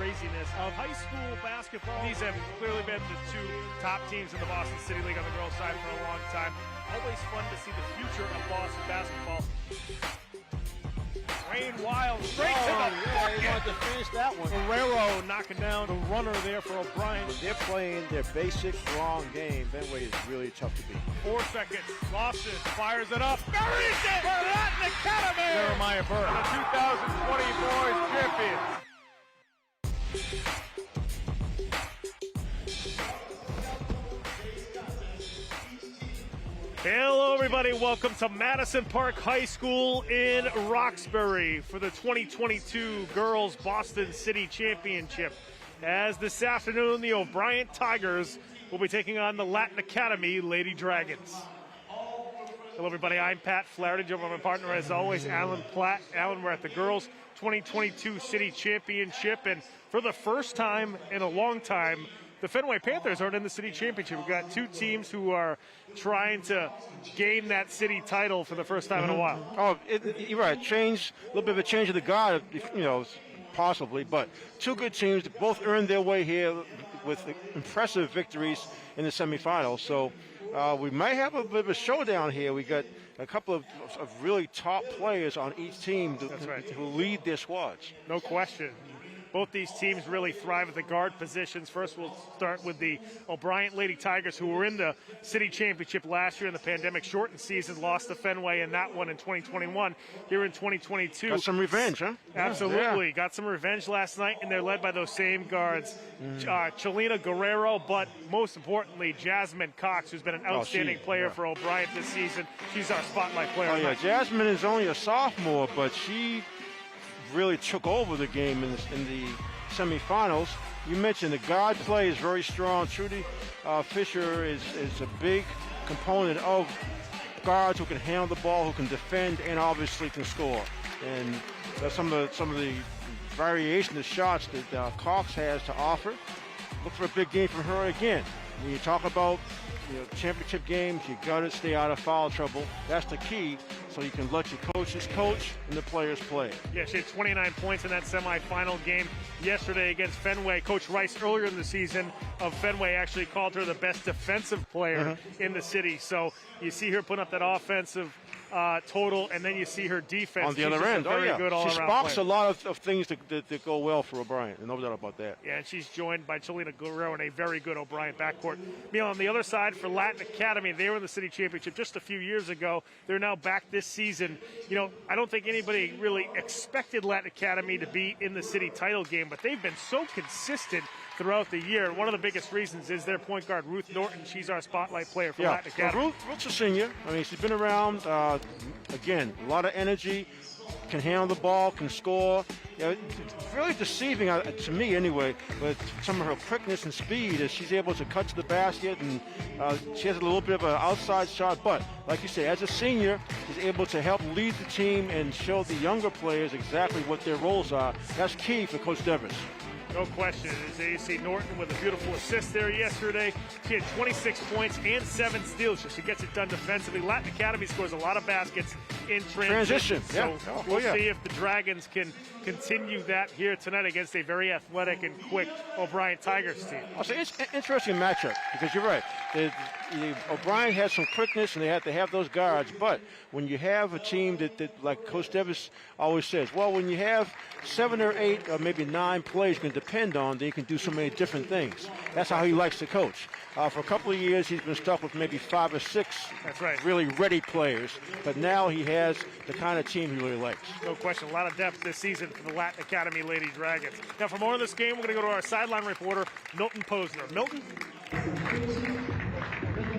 craziness of high school basketball. These have clearly been the two top teams in the Boston City League on the girls' side for a long time. Always fun to see the future of Boston basketball. Rain Wild straight to the bucket. He wanted to finish that one. Guerrero knocking down the runner there for O'Brien. When they're playing their basic, strong game, Fenway is really tough to beat. 4 seconds. Lawson fires it up. Buries it for Latin Academy. Jeremiah Burke. The 2020 boys champions. Hello, everybody. Welcome to Madison Park High School in Roxbury for the 2022 Girls Boston City Championship. As this afternoon, the O'Brien Tigers will be taking on the Latin Academy Lady Dragons. Hello, everybody. I'm Pat Flaherty. Joined by my partner, as always, Alan Platt. Alan, we're at the Girls 2022 City Championship, and for the first time in a long time, the Fenway Panthers aren't in the city championship. We've got two teams who are trying to gain that city title for the first time in a while. Oh, you're right. A little bit of a change of the guard, possibly. But two good teams that both earned their way here with impressive victories in the semifinals. So we might have a bit of a showdown here. We got a couple of really top players on each team who lead their squads. No question. Both these teams really thrive at the guard positions. First, we'll start with the O'Brien Lady Tigers, who were in the city championship last year in the pandemic-shortened season, lost to Fenway in that one in 2021. Here in 2022. Got some revenge, huh? Absolutely. Yeah. Got some revenge last night, and they're led by those same guards, Chelina Guerrero, but most importantly, Jasmine Cox, who's been an outstanding player for O'Brien this season. She's our spotlight player. Oh, yeah. Jasmine is only a sophomore, but she really took over the game in the semifinals. You mentioned the guard play is very strong. Trudy Fisher is a big component of guards who can handle the ball, who can defend, and obviously can score. And that's some of the variation of shots that Cox has to offer. Look for a big game from her again. When you talk about championship games, you got to stay out of foul trouble. That's the key, so you can let your coaches coach and the players play. Yeah, she had 29 points in that semifinal game yesterday against Fenway. Coach Rice, earlier in the season of Fenway, actually called her the best defensive player in the city. So you see her put up that offensive total, and then you see her defense on the other end. Good all-around she sparks player. A lot of things that go well for O'Brien, no doubt about that. Yeah, and she's joined by Chelina Guerrero in a very good O'Brien backcourt. Meanwhile, on the other side for Latin Academy, they were in the city championship just a few years ago. They're now back this season. I don't think anybody really expected Latin Academy to be in the city title game, but they've been so consistent throughout the year. One of the biggest reasons is their point guard, Ruth Norton. She's our spotlight player for Latin Academy. Ruth's a senior. I mean, she's been around. Again, a lot of energy, can handle the ball, can score. It's really deceiving, to me anyway, with some of her quickness and speed as she's able to cut to the basket, and she has a little bit of an outside shot. But, like you say, as a senior, she's able to help lead the team and show the younger players exactly what their roles are. That's key for Coach Devers. No question. As you see, Norton with a beautiful assist there yesterday. She had 26 points and 7 steals, so she gets it done defensively. Latin Academy scores a lot of baskets in transition. So we'll see if the Dragons can continue that here tonight against a very athletic and quick O'Brien Tigers team. It's an interesting matchup because you're right. O'Brien has some quickness, and they have to have those guards. But when you have a team that like Coach Davis always says, well, when you have 7 or 8 or maybe 9 plays you can depend on, then you can do so many different things. That's how he likes to coach. For a couple of years, he's been stuck with maybe 5 or 6 really ready players. But now he has the kind of team he really likes. No question. A lot of depth this season for the Latin Academy Lady Dragons. Now, for more on this game, we're going to go to our sideline reporter, Milton Posner. Milton?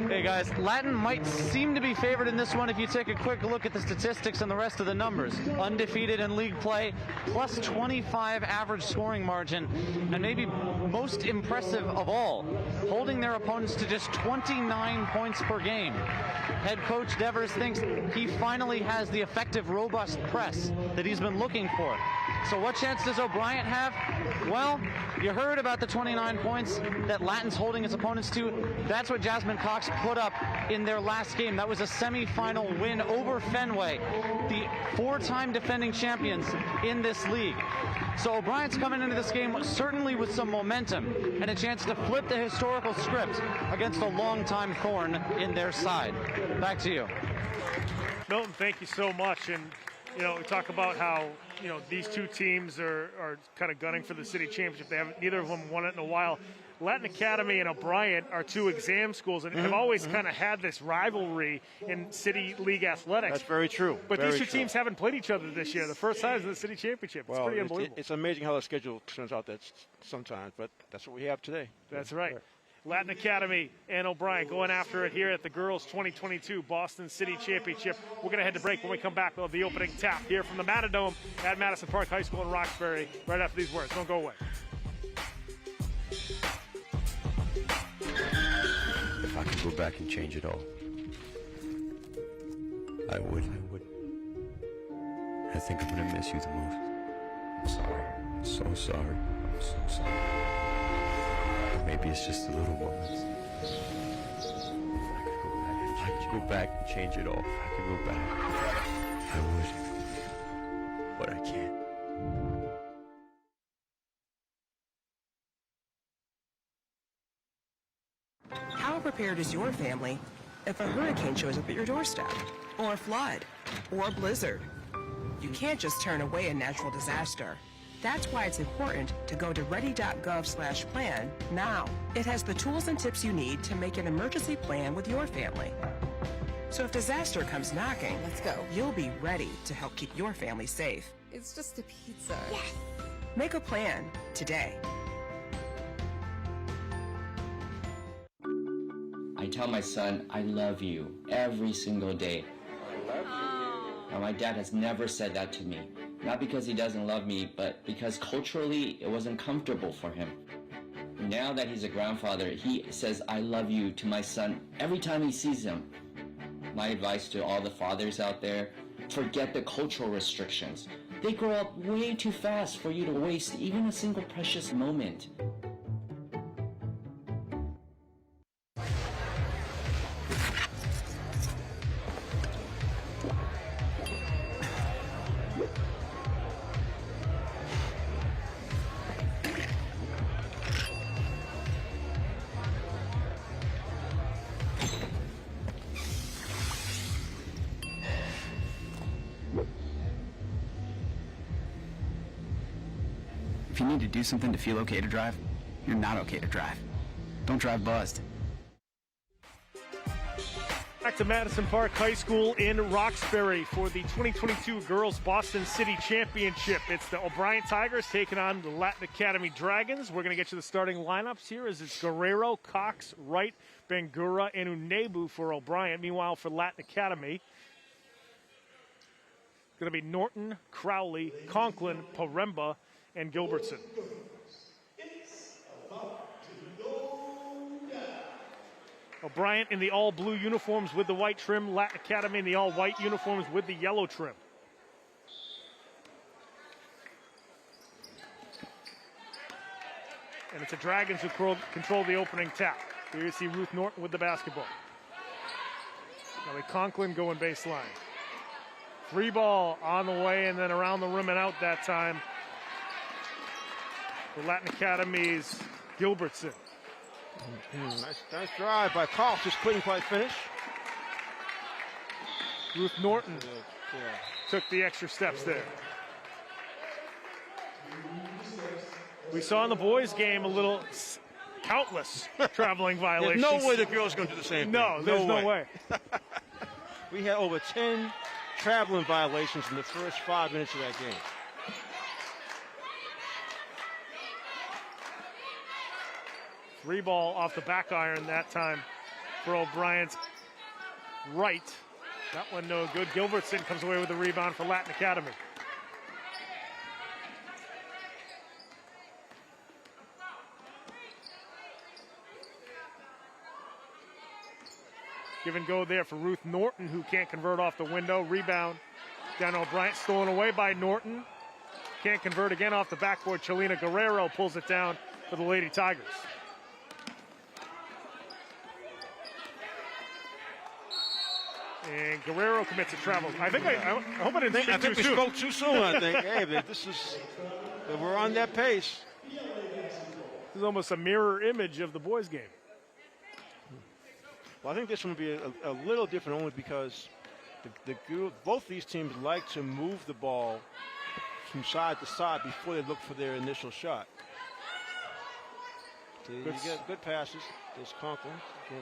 Hey guys, Latin might seem to be favored in this one if you take a quick look at the statistics and the rest of the numbers. Undefeated in league play, plus 25 average scoring margin, and maybe most impressive of all, holding their opponents to just 29 points per game. Head coach Devers thinks he finally has the effective, robust press that he's been looking for. So what chance does O'Brien have? Well, You heard about the 29 points that Latton's holding its opponents to. That's what Jasmine Cox put up in their last game. That was a semifinal win over Fenway, the 4-time defending champions in this league. So O'Brien's coming into this game certainly with some momentum and a chance to flip the historical script against a longtime thorn in their side. Back to you. Milton, thank you so much. And, you know, we talk about how, you know, these two teams are kind of gunning for the city championship. Neither of them won it in a while. Latin Academy and O'Brien are two exam schools and have always kind of had this rivalry in city league athletics. That's very true. But these two teams haven't played each other this year. The first time is the city championship. It's pretty unbelievable. It's amazing how the schedule turns out that sometimes, but that's what we have today. That's right. Latin Academy and O'Brien going after it here at the Girls 2022 Boston City Championship. We're going to head to break. When we come back, we'll have the opening tap here from the Matadome at Madison Park High School in Roxbury right after these words. Don't go away. If I could go back and change it all, I would. I think I'm gonna miss you the most. I'm sorry. I'm so sorry. I'm so sorry. Maybe it's just the little moments. If I could go back and change it all, if I could go back, I would. But I can't. How prepared is your family if a hurricane shows up at your doorstep, or a flood, or a blizzard? You can't just turn away a natural disaster. That's why it's important to go to ready.gov/plan now. It has the tools and tips you need to make an emergency plan with your family. So if disaster comes knocking, let's go. You'll be ready to help keep your family safe. It's just a pizza. Yes. Make a plan today. I tell my son, I love you every single day. I love you. Now, my dad has never said that to me. Not because he doesn't love me, but because culturally it wasn't comfortable for him. Now that he's a grandfather, he says, I love you to my son every time he sees him. My advice to all the fathers out there, forget the cultural restrictions. They grow up way too fast for you to waste even a single precious moment. If you need to do something to feel okay to drive, you're not okay to drive. Don't drive buzzed. Back to Madison Park High School in Roxbury for the 2022 Girls Boston City Championship. It's the O'Brien Tigers taking on the Latin Academy Dragons. We're going to get you the starting lineups here as it's Guerrero, Cox, Wright, Bangura, and Unebu for O'Brien. Meanwhile, for Latin Academy, it's going to be Norton, Crowley, Conklin, Paremba, and Gilbertson. O'Brien in the all-blue uniforms with the white trim. Latin Academy in the all-white uniforms with the yellow trim. And it's the Dragons who control the opening tap. Here you see Ruth Norton with the basketball. Now Conklin going baseline. 3 ball on the way and then around the rim and out that time for Latin Academy's Gilbertson. Nice drive by Cox, just couldn't quite finish. Ruth Norton took the extra steps there. We saw in the boys' game a little countless traveling violations. There's no way the girls are going to do the same thing. No, there's no way. We had over 10 traveling violations in the first 5 minutes of that game. Three ball off the back iron that time for O'Brien's right. That one no good. Gilbertson comes away with the rebound for Latin Academy. Give and go there for Ruth Norton, who can't convert off the window. Rebound down to O'Brien, stolen away by Norton. Can't convert again off the backboard. Chelina Guerrero pulls it down for the Lady Tigers. And Guerrero commits a travel. I hope I didn't speak I think too we soon. spoke too soon. I think, hey, we're on that pace. This is almost a mirror image of the boys' game. Well, I think this one will be a little different only because both these teams like to move the ball from side to side before they look for their initial shot. So you get good passes. There's Conklin.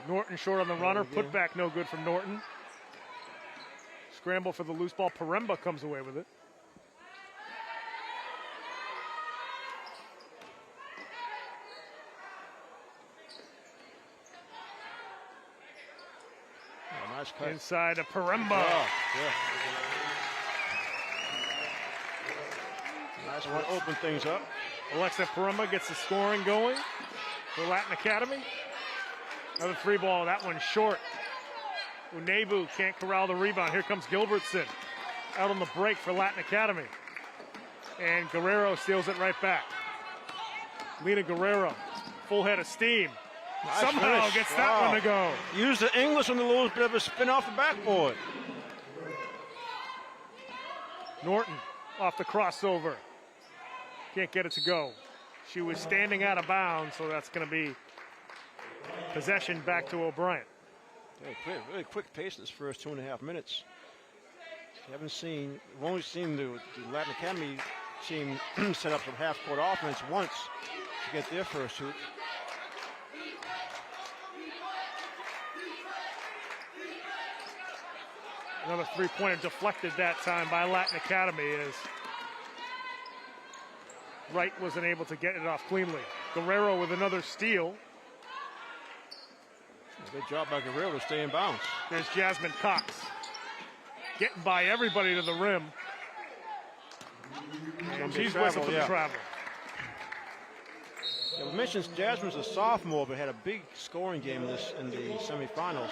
Norton short on the runner. Put back no good from Norton. Scramble for the loose ball. Paremba comes away with it. Oh, nice cut. Inside to Paremba. Yeah. Nice one. Open things up. Alexa Paremba gets the scoring going for Latin Academy. Another three ball. That one short. Unebu can't corral the rebound. Here comes Gilbertson out on the break for Latin Academy. And Guerrero steals it right back. Lena Guerrero, full head of steam. Nice Somehow finish. gets that one to go. Use the English on the little bit of a spin off the backboard. Norton off the crossover. Can't get it to go. She was standing out of bounds, so that's going to be possession back to O'Brien. Really quick pace this first 2.5 minutes. We've only seen the Latin Academy team set up some half-court offense once to get their first hoop. Another three-pointer deflected that time by Latin Academy as Wright wasn't able to get it off cleanly. Guerrero with another steal. Good job by Guerrero to stay in bounds. There's Jasmine Cox getting by everybody to the rim. And she's whistled for the travel. Yeah, we mentioned Jasmine's a sophomore, but had a big scoring game in the semifinals.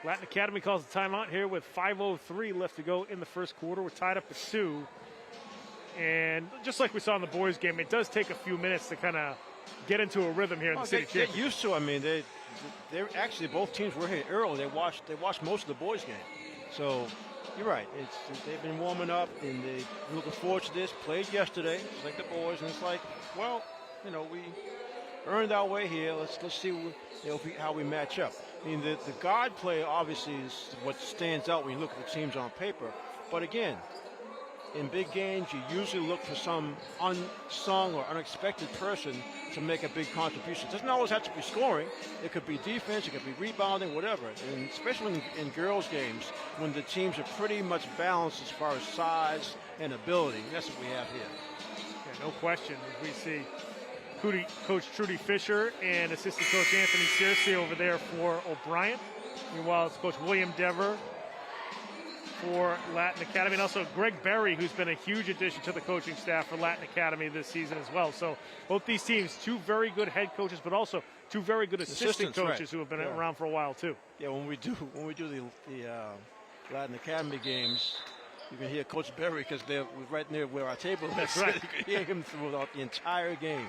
Latin Academy calls the timeout here with 5:03 left to go in the first quarter. We're tied up at 2. And just like we saw in the boys' game, it does take a few minutes to kind of get into a rhythm here in the city championship. Get used to it. I mean, they're actually, both teams were here early. They watched most of the boys' game. So you're right. They've been warming up, and they're looking forward to this. Played yesterday, just like the boys, and it's like, well, we earned our way here. Let's see how we match up. I mean, the guard play obviously is what stands out when you look at the teams on paper. But again, in big games, you usually look for some unsung or unexpected person to make a big contribution. It doesn't always have to be scoring. It could be defense, it could be rebounding, whatever. And especially in girls' games, when the teams are pretty much balanced as far as size and ability. That's what we have here. Yeah, no question. We see Coach Trudy Fisher and assistant coach Anthony Searcy over there for O'Brien. Meanwhile, it's Coach William Dever for Latin Academy, and also Greg Berry, who's been a huge addition to the coaching staff for Latin Academy this season as well. So both these teams, two very good head coaches, but also two very good assistant coaches, right, who have been around for a while too. Yeah, when we do the Latin Academy games, you can hear Coach Berry because they're right near where our table is. That's right. You can hear him throughout the entire game.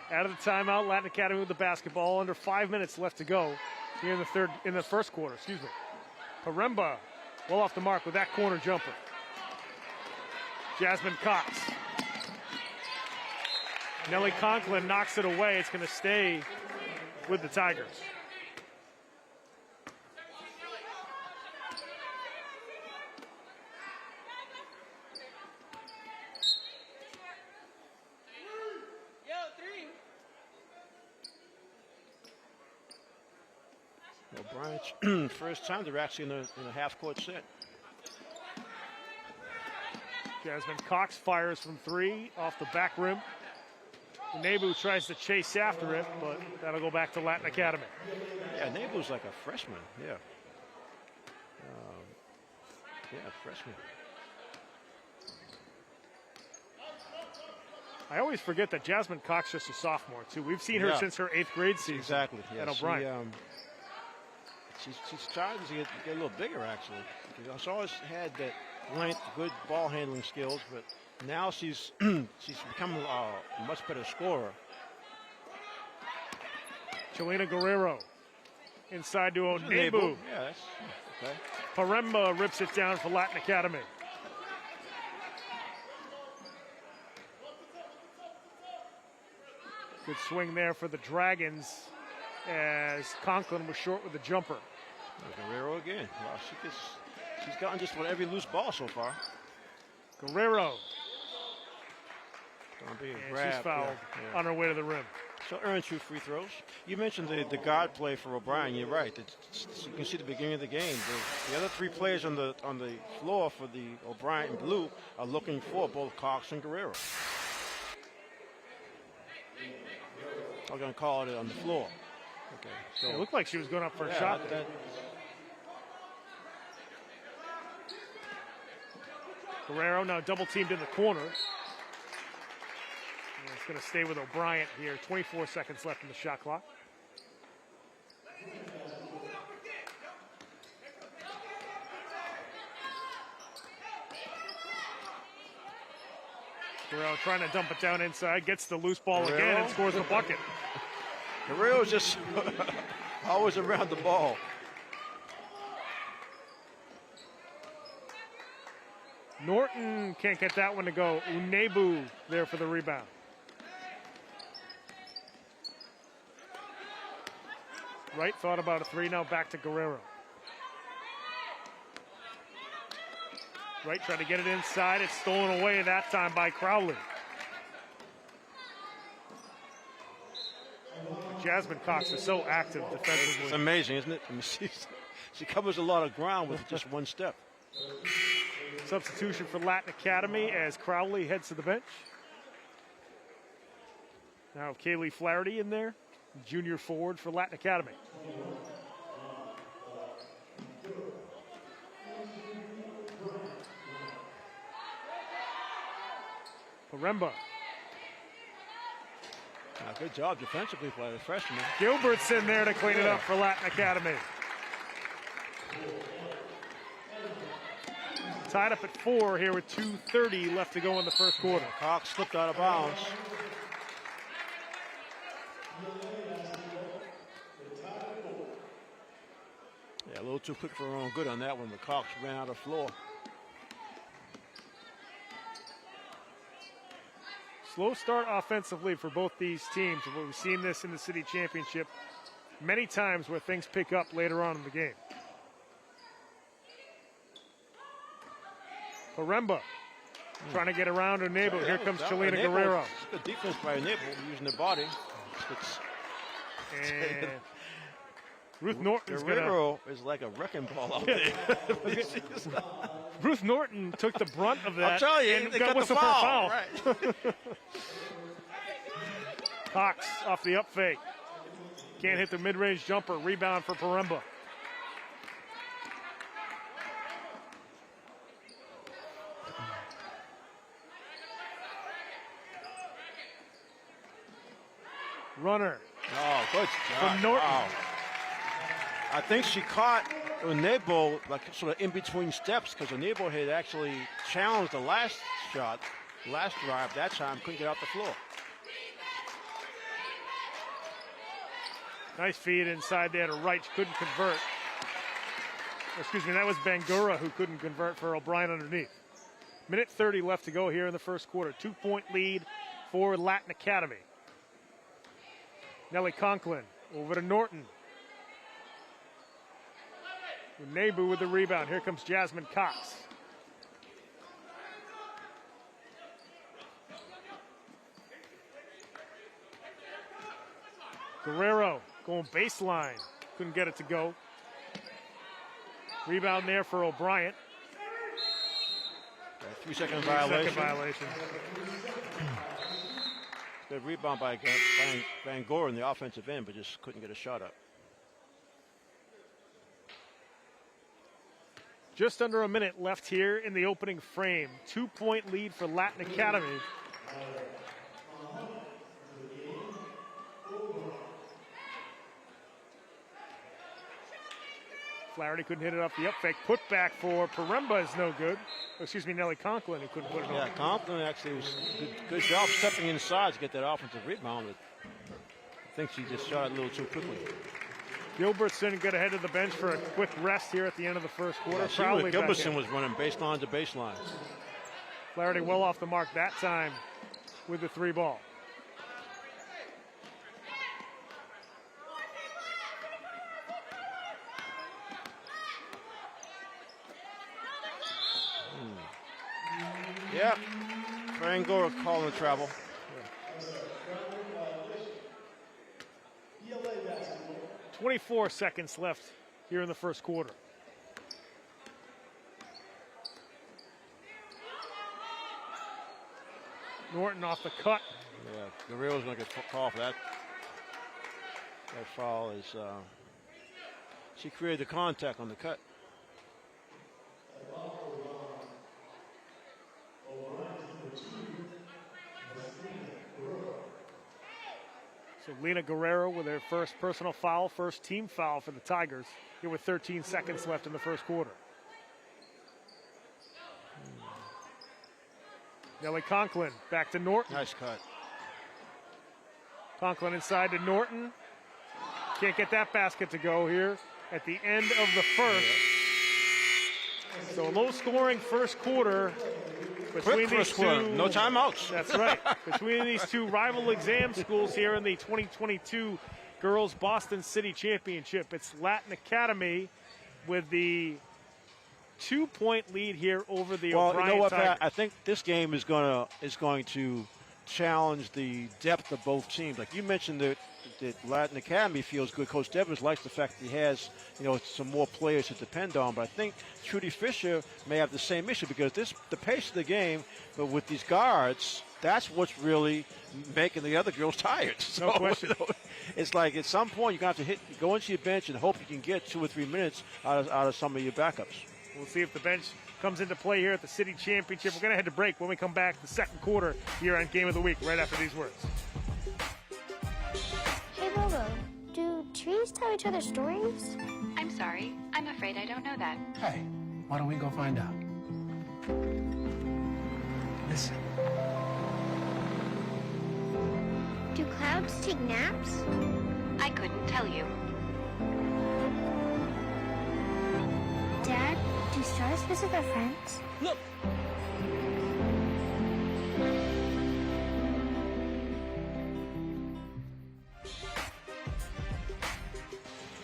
Out of the timeout, Latin Academy with the basketball. Under 5 minutes left to go here in the first quarter. Excuse me. Paremba well off the mark with that corner jumper. Jasmine Cox. Nellie Conklin knocks it away. It's going to stay with the Tigers. O'Brien's first time they're actually in a half-court set. Jasmine Cox fires from 3 off the back rim. Nebu tries to chase after it, but that'll go back to Latin Academy. Yeah, Nebu's like a freshman. Yeah. Freshman. I always forget that Jasmine Cox is just a sophomore, too. We've seen her since her 8th grade season. Exactly. Yeah, at O'Brien. She's starting to get a little bigger, actually. She's always had that length, good ball handling skills, but now she's become a much better scorer. Chelina Guerrero inside to Onebu. Yeah, that's okay. Paremba rips it down for Latin Academy. Good swing there for the Dragons as Conklin was short with the jumper. Guerrero again. Wow, she's gotten just about every loose ball so far. Guerrero. Gonna be a And grab, she's fouled yeah. on her way to the rim. So earned 2 free throws. You mentioned the guard play for O'Brien. You're right. You can see the beginning of the game. The other 3 players on the floor for the O'Brien blue are looking for both Cox and Guerrero. I'm going to call it on the floor. Okay. So It looked like she was going up for a shot. Guerrero now double teamed in the corner. And it's going to stay with O'Brien here. 24 seconds left in the shot clock. Guerrero trying to dump it down inside, gets the loose ball again and scores the bucket. Guerrero's just always around the ball. Norton can't get that one to go. Unebu there for the rebound. Wright thought about a 3, now back to Guerrero. Wright tried to get it inside. It's stolen away that time by Crowley. Jasmine Cox is so active defensively. It's amazing, isn't it? I mean, she covers a lot of ground with just one step. Substitution for Latin Academy as Crowley heads to the bench. Now Kaylee Flaherty in there, junior forward for Latin Academy. Paremba. Good job defensively by the freshman. Gilbert's in there to clean it up for Latin Academy. Tied up at 4 here with 2:30 left to go in the first quarter. Cox slipped out of bounds. Yeah, a little too quick for her own good on that one, but Cox ran out of floor. Slow start offensively for both these teams. We've seen this in the city championship many times where things pick up later on in the game. Paremba trying to get around Unebu. Here comes Chelina Guerrero. Good defense by Unebu using their body. And Ruth Norton's Guerrero is like a wrecking ball out there. Ruth Norton took the brunt of that. I'll tell you, and they got got the whistle for a foul. foul. Right. Cox off the up fake. Can't hit the mid-range jumper. Rebound for Paremba. Runner. Oh, good job. From Norton. Wow. I think she caught Unebu like sort of in between steps because Unebu had actually challenged the last shot, last drive. That time couldn't get out the floor. Nice feed inside there to Wright. Couldn't convert. Excuse me, that was Bangura who couldn't convert for O'Brien underneath. Minute 30 left to go here in the first quarter. 2-point lead for Latin Academy. Nellie Conklin over to Norton. Unebu with the rebound. Here comes Jasmine Cox. Guerrero going baseline. Couldn't get it to go. Rebound there for O'Brien. 3-second violation. 3-second violation. Good rebound by Bangura in the offensive end, but just couldn't get a shot up. Just under a minute left here in the opening frame. 2-point lead for Latin Academy. Flaherty couldn't hit it off the up fake. Put back for Paremba is no good. Excuse me, Nelly Conklin, who couldn't put it on. Yeah, Conklin actually was good job stepping inside to get that offensive rebound. But I think she just shot it a little too quickly. Gilbertson got ahead of the bench for a quick rest here at the end of the first quarter. Yeah, Gilbertson was running baseline to baseline. Flaherty well off the mark that time with the 3 ball. Yeah, Frangora calling the travel. 24 seconds left here in the first quarter. Norton off the cut. Yeah, Guerrero's going to get called for that. That foul is, she created the contact on the cut. So Lena Guerrero with her first personal foul, first team foul for the Tigers here with 13 seconds left in the first quarter. Nelly Conklin back to Norton. Nice cut. Conklin inside to Norton. Can't get that basket to go here at the end of the first. So a low-scoring first quarter between these two. No timeouts. That's right. Between these two rival exam schools here in the 2022 Girls Boston City Championship. It's Latin Academy with the 2-point lead here over the O'Brien you know what, Tigers. Pat? I think this game is going to challenge the depth of both teams. Like you mentioned, that Latin Academy feels good. Coach Devers likes the fact that he has, some more players to depend on. But I think Trudy Fisher may have the same issue because the pace of the game, but with these guards, that's what's really making the other girls tired. So, no question. It's like at some point you're going to have to go into your bench and hope you can get 2 or 3 minutes out of some of your backups. We'll see if the bench comes into play here at the City Championship. We're going to head to break. When we come back, the second quarter here on Game of the Week, right after these words. Hey, Bobo, do trees tell each other stories? I'm sorry. I'm afraid I don't know that. Hey, why don't we go find out? Listen. Do clouds take naps? I couldn't tell you. Dad, do stars visit their friends? Look!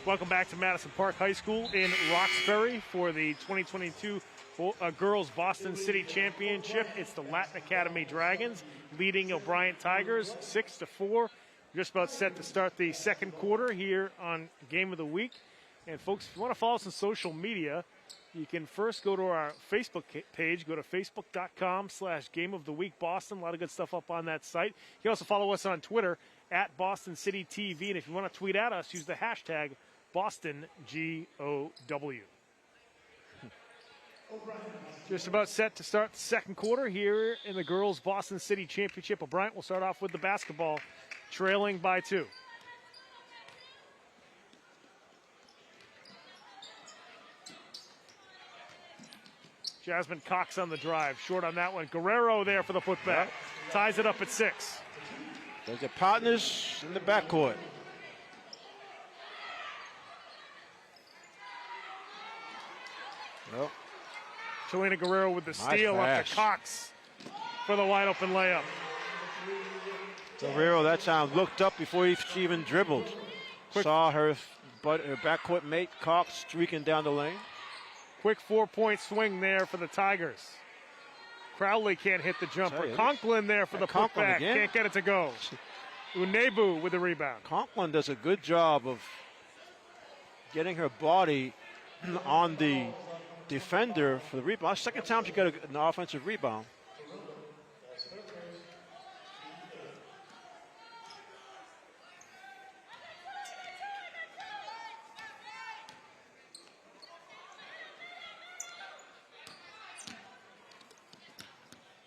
Welcome back to Madison Park High School in Roxbury for the 2022 Girls Boston City Championship. It's the Latin Academy Dragons leading O'Brien Tigers 6-4. Just about set to start the second quarter here on Game of the Week. And folks, if you want to follow us on social media, you can first go to our Facebook page. Go to facebook.com/GameOfTheWeekBoston. A lot of good stuff up on that site. You can also follow us on Twitter at Boston City TV. And if you want to tweet at us, use the hashtag BostonGOW. Just about set to start the second quarter here in the Girls Boston City Championship. O'Brien will start off with the basketball, trailing by 2. Jasmine Cox on the drive. Short on that one. Guerrero there for the putback. Ties it up at 6. There's the partners in the backcourt. Well, Chelina Guerrero with the steal up to Cox for the wide open layup. Guerrero that time looked up before she even dribbled. Saw her backcourt mate Cox streaking down the lane. Quick 4-point swing there for the Tigers. Crowley can't hit the jumper. Conklin there for the putback. Can't get it to go. Unebu with the rebound. Conklin does a good job of getting her body on the defender for the rebound. Second time she got an offensive rebound.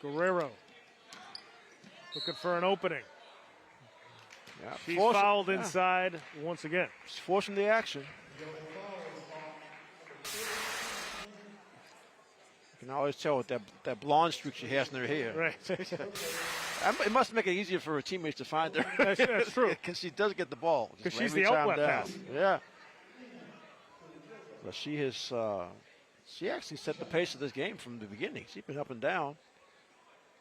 Guerrero looking for an opening. Yeah, She's fouled inside once again. She's forcing the action. You can always tell with that blonde streak she has in her hair. Right. It must make it easier for her teammates to find her. That's true. Because she does get the ball. Because she's the outlet pass. Yeah. But she has, she actually set the pace of this game from the beginning. She's been up and down.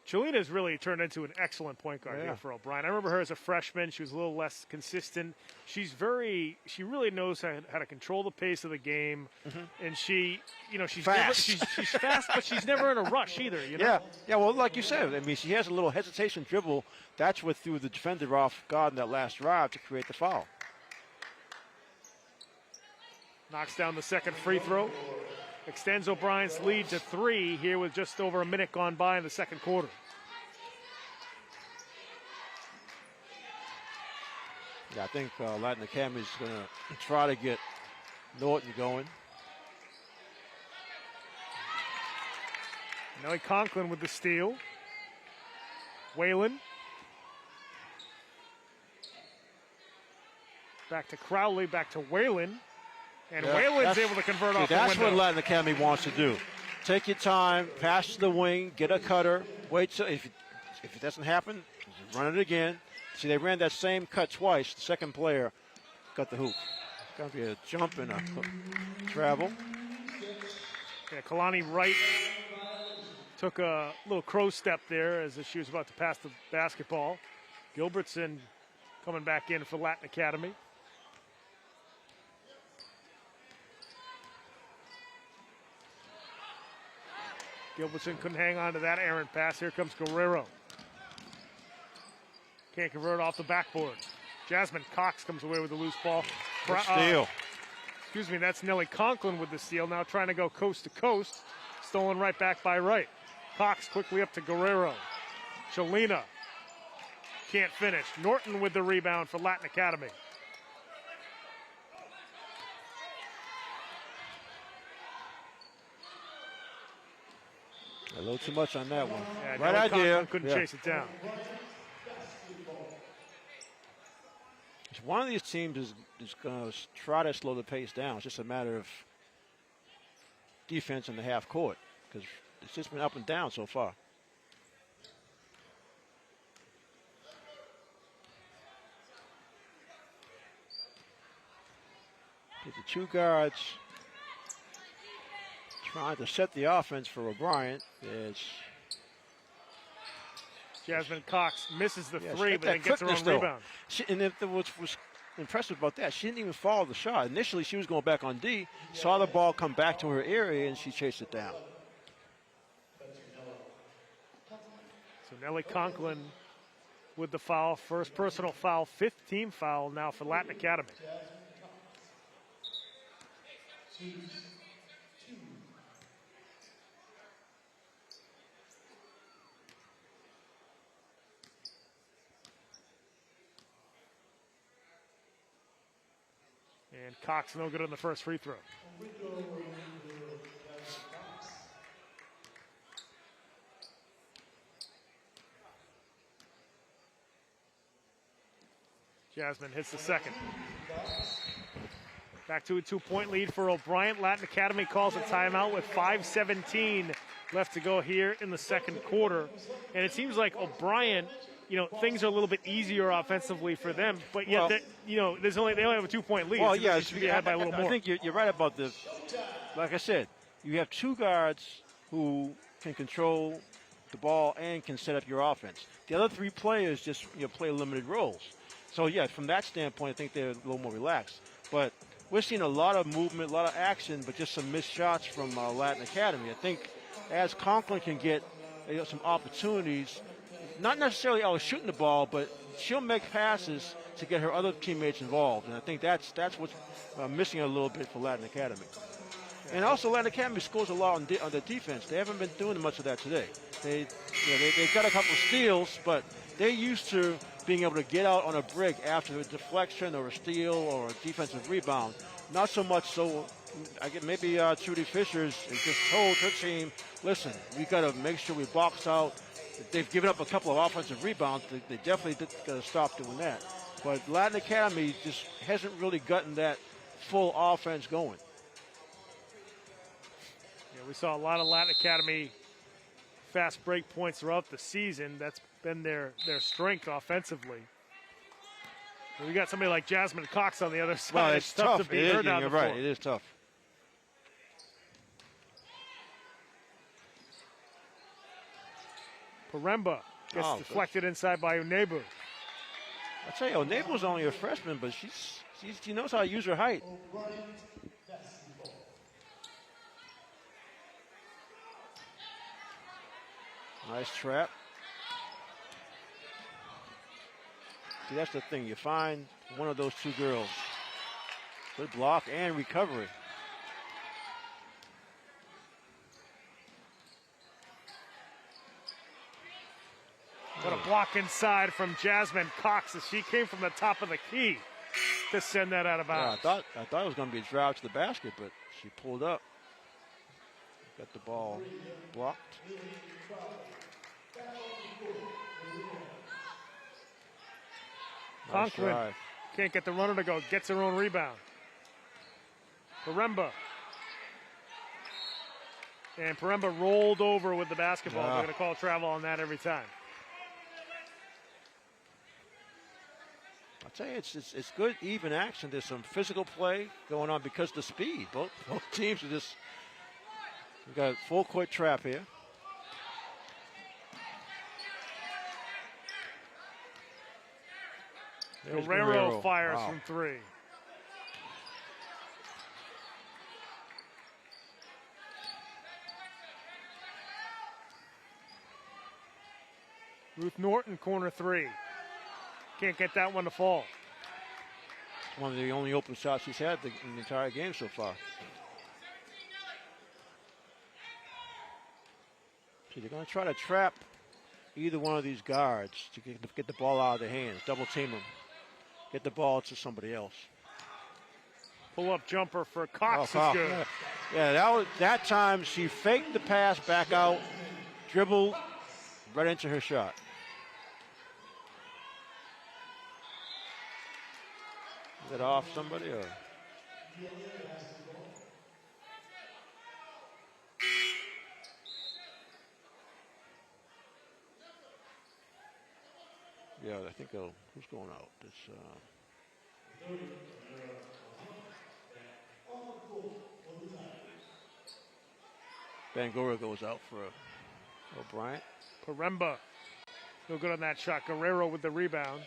Chelina's really turned into an excellent point guard here for O'Brien. I remember her as a freshman. She was a little less consistent. She really knows how to control the pace of the game. And she's fast. she's fast, but she's never in a rush either, you know? Yeah, well, like you said, I mean, she has a little hesitation dribble. That's what threw the defender off guard in that last drive to create the foul. Knocks down the second free throw. Extends O'Brien's lead to 3 here with just over a minute gone by in the second quarter. Yeah, I think Latin Academy is going to try to get Norton going. Nelly Conklin with the steal. Whalen. Back to Crowley, back to Whalen. And Whalen's able to convert off the window. That's what Latin Academy wants to do. Take your time, pass to the wing, get a cutter, wait till if it doesn't happen, run it again. See, they ran that same cut twice. The second player got the hoop. It's going to be a jump and a travel. Yeah, Kalani Wright took a little crow step there as she was about to pass the basketball. Gilbertson coming back in for Latin Academy. Gilbertson couldn't hang on to that errant pass. Here comes Guerrero. Can't convert off the backboard. Jasmine Cox comes away with the loose ball. Steal. Excuse me, that's Nelly Conklin with the steal. Now trying to go coast to coast. Stolen right back by Wright. Cox quickly up to Guerrero. Chelina can't finish. Norton with the rebound for Latin Academy. A little too much on that one. Yeah, right idea. Couldn't chase it down. One of these teams is going to try to slow the pace down. It's just a matter of defense in the half court because it's just been up and down so far. The two guards trying to set the offense for O'Brien. Jasmine Cox misses the three, but then gets her own rebound. And if there was impressive about that, she didn't even follow the shot. Initially, she was going back on D, saw the ball come back to her area, and she chased it down. So Nelly Conklin with the foul, first personal foul, fifth team foul now for Latin Academy. And Cox no good on the first free throw. Jasmine hits the second. Back to a 2-point lead for O'Brien. Latin Academy calls a timeout with 5:17 left to go here in the second quarter. And it seems like O'Brien, things are a little bit easier offensively for them, but yet, they only have a 2-point lead. Well, so yeah, they should be ahead by a little more. I think you're right about the. Like I said, you have two guards who can control the ball and can set up your offense. The other three players just play limited roles. So yeah, from that standpoint, I think they're a little more relaxed. But we're seeing a lot of movement, a lot of action, but just some missed shots from Latin Academy. I think as Conklin can get some opportunities. Not necessarily always shooting the ball, but she'll make passes to get her other teammates involved. And I think that's what's missing a little bit for Latin Academy. And also Latin Academy scores a lot on the defense. They haven't been doing much of that today. They've got a couple of steals, but they're used to being able to get out on a break after a deflection or a steal or a defensive rebound. Not so much so. Maybe Trudy Fisher has just told her team, listen, we got to make sure we box out. They've given up a couple of offensive rebounds. They definitely got to stop doing that. But Latin Academy just hasn't really gotten that full offense going. Yeah, we saw a lot of Latin Academy fast break points throughout the season. That's been their strength offensively. We got somebody like Jasmine Cox on the other side. Well, it's tough. to beat her down you're the right. floor. It is tough. Paremba gets deflected inside by Unebu. I tell you, Unebu's only a freshman, but she knows how to use her height. Nice trap. See, that's the thing. You find one of those two girls. Good block and recovery. What a block inside from Jasmine Cox as she came from the top of the key to send that out of bounds. Yeah, I thought it was going to be a drive to the basket, but she pulled up. Got the ball blocked. Conklin nice can't get the runner to go. Gets her own rebound. Paremba. And Paremba rolled over with the basketball. Yeah. They're going to call travel on that every time. I'll tell you, it's good, even action. There's some physical play going on because of the speed. Both teams are just, we got a full court trap here. Guerrero fires from three. Ruth Norton, corner three. Can't get that one to fall. One of the only open shots she's had in the entire game so far. So they're going to try to trap either one of these guards to get the ball out of their hands, double team them, get the ball to somebody else. Pull-up jumper for Cox is good. Yeah, that time she faked the pass back out, dribbled right into her shot. Is it off somebody or? Yeah, I think who's going out? This Bangura goes out for O'Brien. Paremba, no good on that shot. Guerrero with the rebound.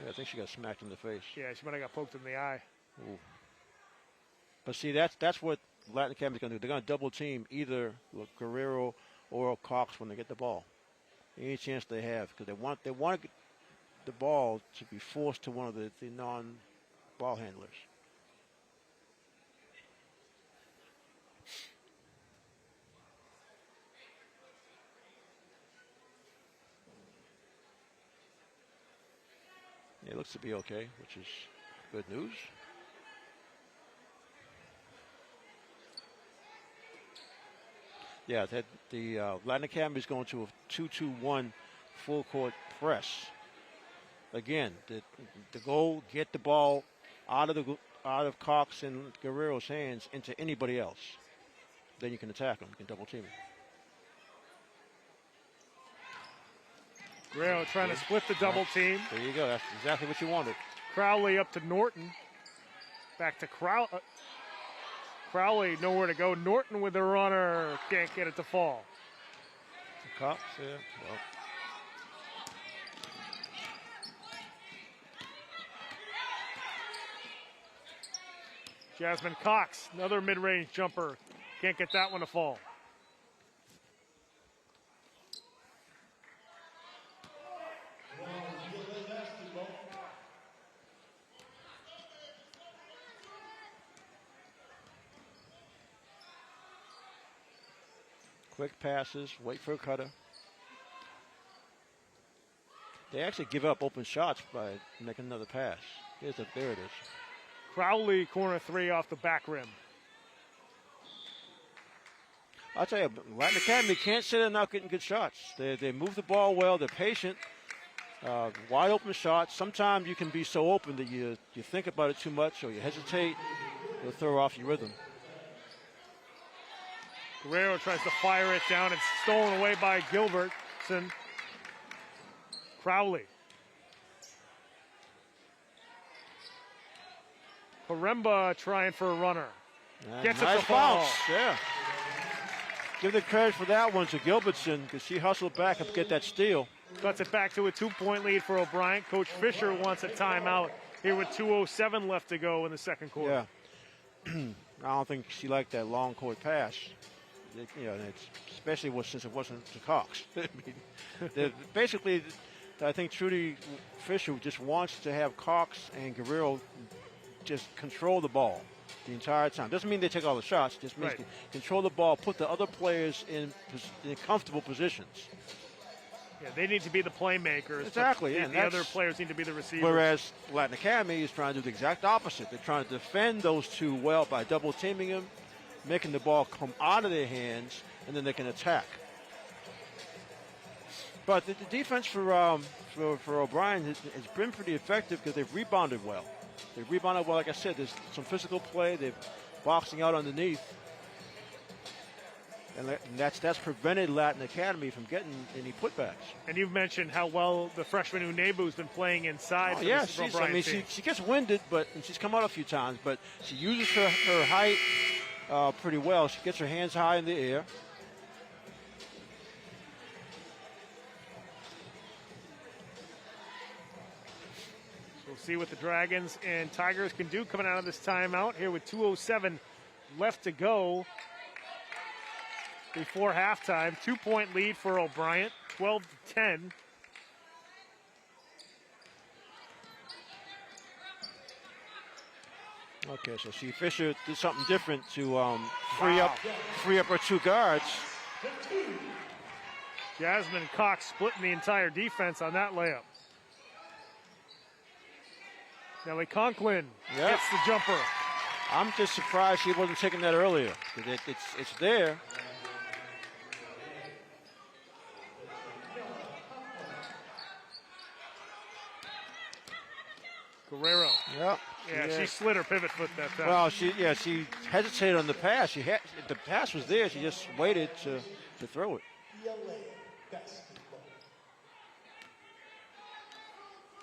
Yeah, I think she got smacked in the face. Yeah, she might have got poked in the eye. Ooh. But see, that's what Latin Academy's going to do. They're going to double team either Guerrero or Cox when they get the ball. Any chance they have, because they want the ball to be forced to one of the non-ball handlers. Yeah, it looks to be okay, which is good news. Yeah, the Latin Academy is going to a 2-2-1 full court press. Again, the goal: get the ball out of Cox and Guerrero's hands into anybody else. Then you can attack them. You can double team them. Guerrero trying to split the double team. There you go. That's exactly what you wanted. Crowley up to Norton. Back to Crowley, nowhere to go. Norton with the runner. Can't get it to fall. Cox, yeah. Well. Jasmine Cox, another mid-range jumper. Can't get that one to fall. Quick passes, wait for a cutter. They actually give up open shots by making another pass. There it is. Crowley, corner three off the back rim. I'll tell you, Latin Academy can't sit there not getting good shots. They move the ball well. They're patient. Wide open shots. Sometimes you can be so open that you think about it too much or you hesitate. You'll throw off your rhythm. Guerrero tries to fire it down. It's stolen away by Gilbertson. Crowley. Paremba trying for a runner. Gets nice it to fall. bounce. Yeah. Give the credit for that one to Gilbertson because she hustled back and get that steal. Cuts it back to a 2-point lead for O'Brien. Coach Fisher wants a timeout here with 2:07 left to go in the second quarter. Yeah. I don't think she liked that long court pass. Especially since it wasn't to Cox. Basically, I think Trudy Fisher just wants to have Cox and Guerrero just control the ball the entire time. Doesn't mean they take all the shots. Just means control the ball, put the other players in comfortable positions. Yeah, they need to be the playmakers. Exactly. The other players need to be the receivers. Whereas Latin Academy is trying to do the exact opposite. They're trying to defend those two well by double teaming them, making the ball come out of their hands, and then they can attack. But the defense for O'Brien has been pretty effective because they've rebounded well. They've rebounded well, like I said. There's some physical play. They're boxing out underneath. And that's prevented Latin Academy from getting any putbacks. And you've mentioned how well the freshman Unebu's been playing inside. She gets winded, and she's come out a few times, but she uses her height pretty well. She gets her hands high in the air. We'll see what the Dragons and Tigers can do coming out of this timeout here with 2:07 left to go before halftime. 2-point lead for O'Brien, 12-10. Okay, so see Fisher did something different to free up her two guards. Jasmine Cox splitting the entire defense on that layup. Nellie Conklin gets the jumper. I'm just surprised she wasn't taking that earlier. It's there. Guerrero. Yep. Yeah, she slid her pivot foot that time. Well, she hesitated on the pass. The pass was there. She just waited to throw it.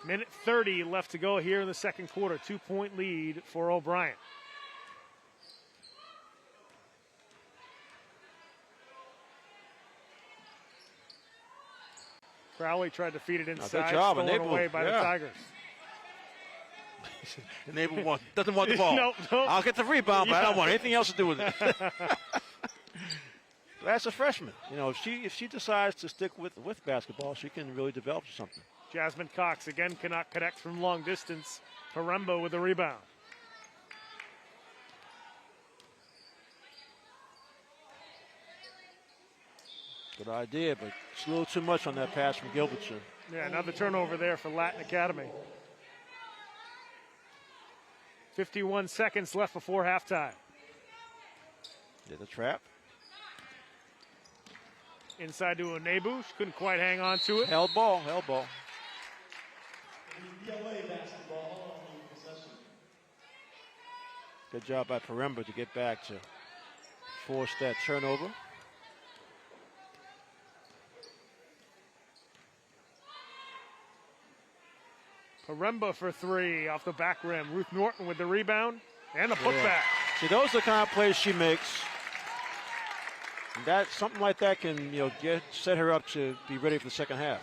Minute 30 left to go here in the second quarter. 2-point lead for O'Brien. Crowley tried to feed it inside. Good job. Stolen away by the Tigers. Enable doesn't want the ball. Nope. I'll get the rebound, but I don't want anything else to do with it. That's a freshman. If she decides to stick with basketball, she can really develop something. Jasmine Cox again cannot connect from long distance. Paremba with the rebound. Good idea, but it's a little too much on that pass from Gilbertson. Yeah, another turnover there for Latin Academy. 51 seconds left before halftime. Did the trap. Inside to Unebu. She couldn't quite hang on to it. Held ball. Good job by Paremba to get back to force that turnover. Paremba for three off the back rim. Ruth Norton with the rebound and the putback. See, those are the kind of plays she makes. And that something like that can set her up to be ready for the second half.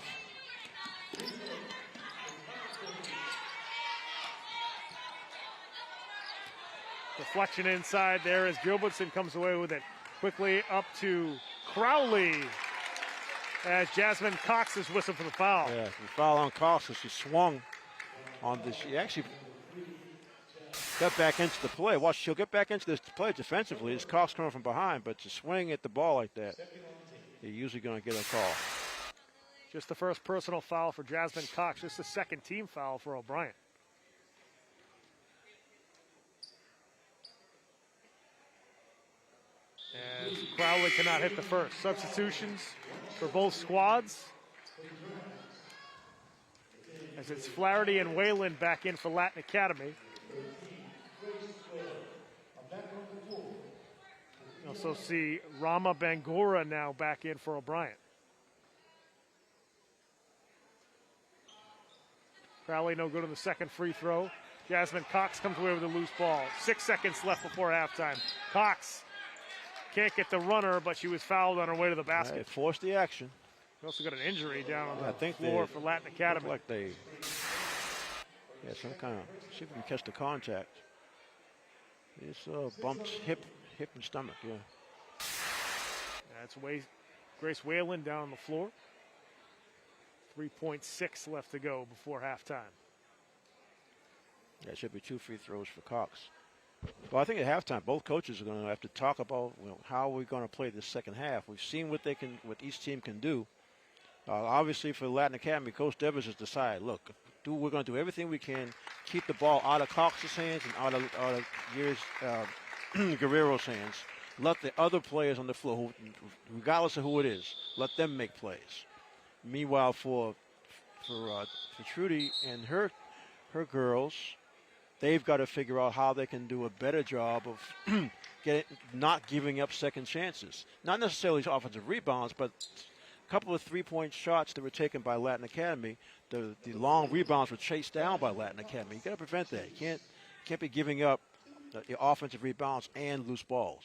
Deflection inside there as Gilbertson comes away with it. Quickly up to Crowley as Jasmine Cox is whistled for the foul. Yeah, the foul on Cox as she swung on this. She actually got back into the play. Watch, she'll get back into this play defensively. It's Cox coming from behind, but to swing at the ball like that, you're usually going to get a call. Just the first personal foul for Jasmine Cox. Just the second team foul for O'Brien. And Crowley cannot hit the first. Substitutions for both squads. As it's Flaherty and Whalen back in for Latin Academy. Also see Rama Bangura now back in for O'Brien. Crowley no good on the second free throw. Jasmine Cox comes away with a loose ball. 6 seconds left before halftime. Cox can't get the runner, but she was fouled on her way to the basket. It forced the action. We also got an injury down on I the floor for Latin Academy. Like they some kind of, see if we can catch the contact. It's bumped hip and stomach, yeah. That's Grace Whalen down on the floor. 3.6 left to go before halftime. That should be 2 free throws for Cox. Well, I think at halftime, both coaches are going to have to talk about how we're going to play this second half. We've seen what each team can do. Obviously, for Latin Academy, Coach Devers has decided, look, we're going to do everything we can, keep the ball out of Cox's hands and out of Guerrero's hands. Let the other players on the floor, regardless of who it is, let them make plays. Meanwhile, for Trudy and her girls, they've got to figure out how they can do a better job of not giving up second chances. Not necessarily offensive rebounds, but a couple of three-point shots that were taken by Latin Academy. The long rebounds were chased down by Latin Academy. You got to prevent that. You can't be giving up the offensive rebounds and loose balls.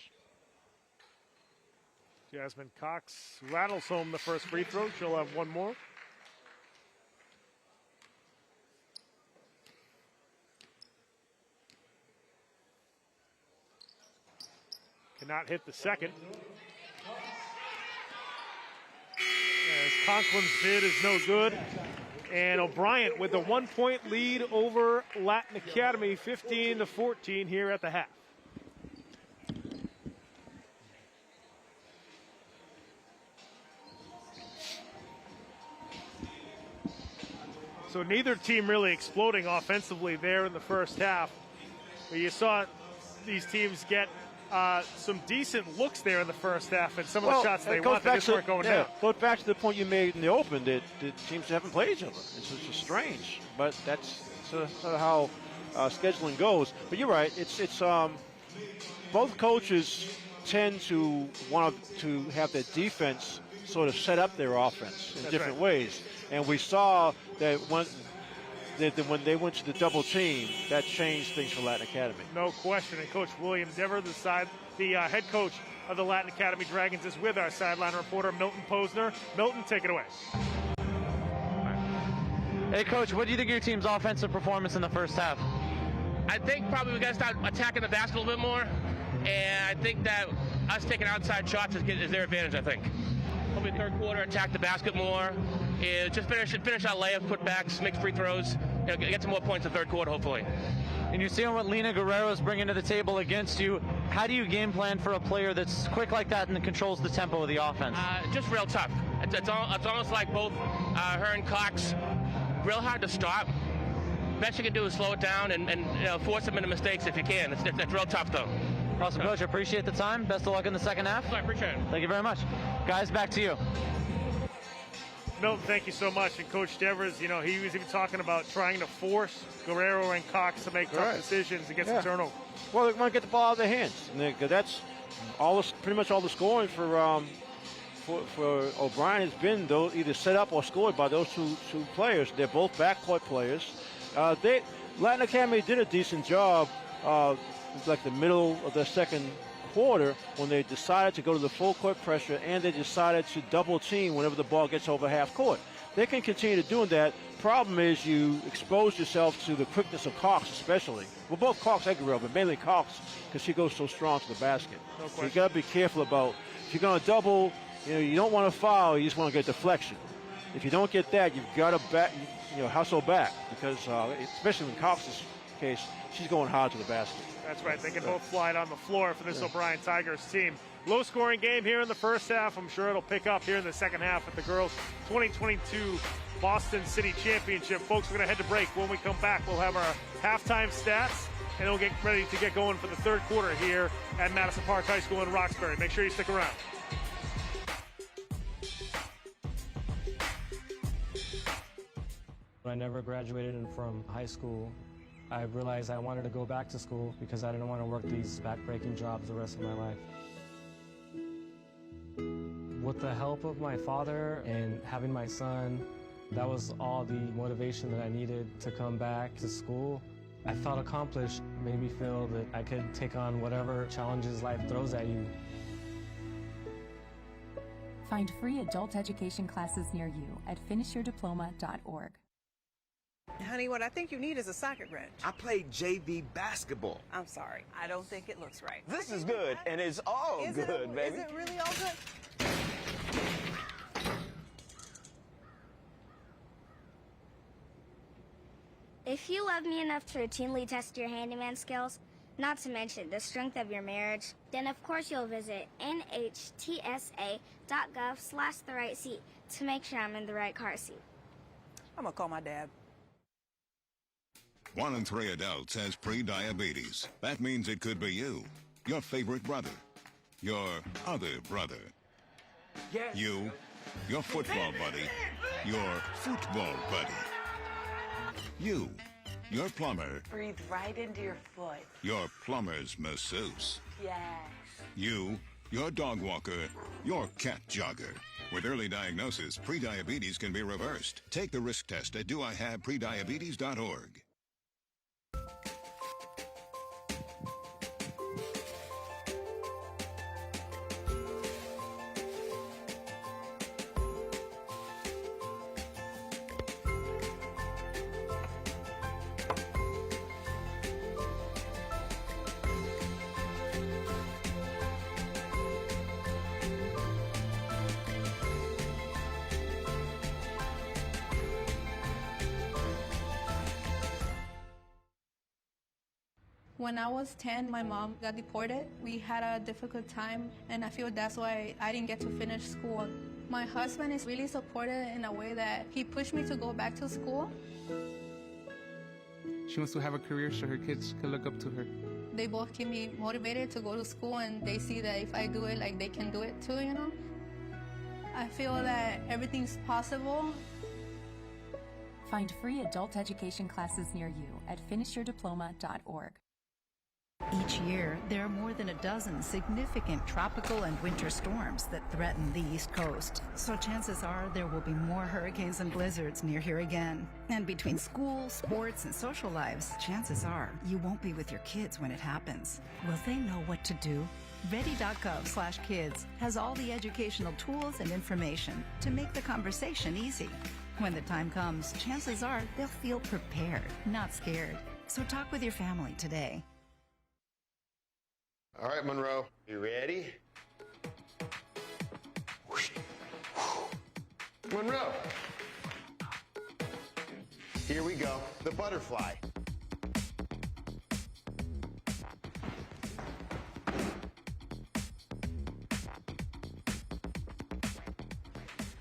Jasmine Cox rattles home the first free throw. She'll have one more. Cannot hit the second. As Conklin's bid is no good. And O'Brien with a 1-point lead over Latin Academy, 15-14 here at the half. So neither team really exploding offensively there in the first half. But you saw these teams get some decent looks there in the first half, and some of the shots they want, they just weren't going down. Goes back to the point you made in the open that the teams haven't played each other. It's just strange, but that's sort of how scheduling goes. But you're right. It's both coaches tend to want to have their defense sort of set up their offense in different ways, and we saw that when they went to the double team, that changed things for Latin Academy. No question. And Coach William Dever, the head coach of the Latin Academy Dragons, is with our sideline reporter, Milton Posner. Milton, take it away. Hey, Coach, what do you think of your team's offensive performance in the first half? I think probably we got to start attacking the basket a little bit more, and I think that us taking outside shots is their advantage, I think. Probably third quarter, attack the basket more. Just finish our layups, putbacks, make free throws, get some more points in the third quarter, hopefully. And you're seeing what Lena Guerrero is bringing to the table against you. How do you game plan for a player that's quick like that and controls the tempo of the offense? Just real tough. It's almost like both her and Cox, real hard to stop. Best you can do is slow it down and force them into mistakes if you can. It's real tough, though. Awesome, Coach. I appreciate the time. Best of luck in the second half. I appreciate it. Thank you very much. Guys, back to you. Milton, thank you so much. And Coach Devers, he was even talking about trying to force Guerrero and Cox to make tough decisions and get some turnover. Well, they want to get the ball out of their hands. And that's pretty much all the scoring for O'Brien has been either set up or scored by those two players. They're both backcourt players. Latin Academy did a decent job, like the middle of the second quarter, when they decided to go to the full court pressure and they decided to double team whenever the ball gets over half court. They can continue to doing that. Problem is you expose yourself to the quickness of Cox, especially. Well, both Cox and Guerrero, but mainly Cox, because she goes so strong to the basket. No so you got to be careful about, if you're going to double, you don't want to foul, you just want to get deflection. If you don't get that, you've got to hustle back, because especially in Cox's case, she's going hard to the basket. That's right. They can both fly it on the floor for this O'Brien Tigers team. Low-scoring game here in the first half. I'm sure it'll pick up here in the second half with the girls' 2022 Boston City Championship. Folks, we're going to head to break. When we come back, we'll have our halftime stats, and we'll get ready to get going for the third quarter here at Madison Park High School in Roxbury. Make sure you stick around. When I never graduated from high school, I realized I wanted to go back to school because I didn't want to work these back-breaking jobs the rest of my life. With the help of my father and having my son, that was all the motivation that I needed to come back to school. I felt accomplished, made me feel that I could take on whatever challenges life throws at you. Find free adult education classes near you at finishyourdiploma.org. Honey, what I think you need is a socket wrench. I played JV basketball. I'm sorry. I don't think it looks right. This is good, and it's all good, baby. Is it really all good? If you love me enough to routinely test your handyman skills, not to mention the strength of your marriage, then of course you'll visit nhtsa.gov/the-right-seat to make sure I'm in the right car seat. I'm gonna call my dad. 1 in 3 adults has pre-diabetes. That means it could be you, your favorite brother, your other brother, you, your football buddy, your football buddy, you, your plumber, Breathe right into your foot. your plumber's masseuse, Yes. you, your dog walker, your cat jogger. With early diagnosis, pre-diabetes can be reversed. Take the risk test at doihaveprediabetes.org. When I was 10, my mom got deported. We had a difficult time, and I feel that's why I didn't get to finish school. My husband is really supportive in a way that he pushed me to go back to school. She wants to have a career so her kids can look up to her. They both keep me motivated to go to school, and they see that if I do it, like, they can do it too, you know? I feel that everything's possible. Find free adult education classes near you at finishyourdiploma.org. Each year, there are more than a dozen significant tropical and winter storms that threaten the East Coast. So chances are there will be more hurricanes and blizzards near here again. And between school, sports, and social lives, chances are you won't be with your kids when it happens. Will they know what to do? Ready.gov/kids has all the educational tools and information to make the conversation easy. When the time comes, chances are they'll feel prepared, not scared. So talk with your family today. All right, Monroe, you ready? Monroe! Here we go, the butterfly.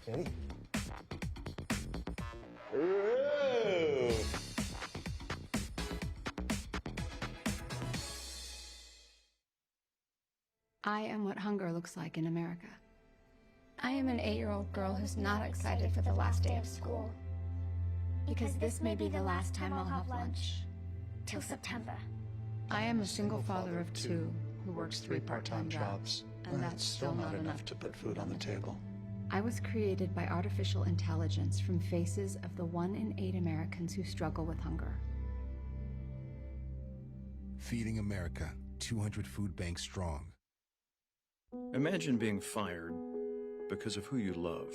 Ready? Ooh. I am what hunger looks like in America. I am an 8-year-old girl who's not excited for the last day of school. Because this may be the last time I'll have lunch. Till September. I am a single father of 2 who works 3 part-time jobs. And that's still not enough to put food on the table. I was created by artificial intelligence from faces of the 1 in 8 Americans who struggle with hunger. Feeding America, 200 food banks strong. Imagine being fired because of who you love.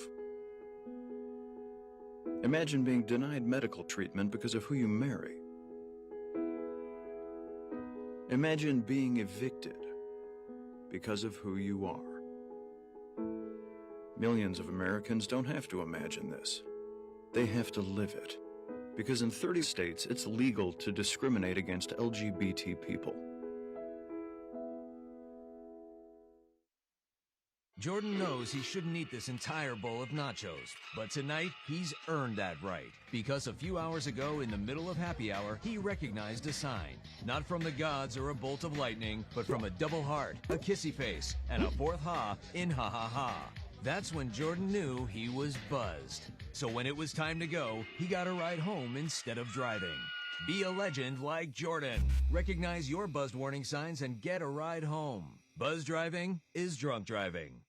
Imagine being denied medical treatment because of who you marry. Imagine being evicted because of who you are. Millions of Americans don't have to imagine this. They have to live it. Because in 30 states, it's legal to discriminate against LGBT people. Jordan knows he shouldn't eat this entire bowl of nachos, but tonight he's earned that right. Because a few hours ago, in the middle of happy hour, he recognized a sign. Not from the gods or a bolt of lightning, but from a double heart, a kissy face, and a 4th ha in ha ha ha. That's when Jordan knew he was buzzed. So when it was time to go, he got a ride home instead of driving. Be a legend like Jordan. Recognize your buzzed warning signs and get a ride home. Buzz driving is drunk driving.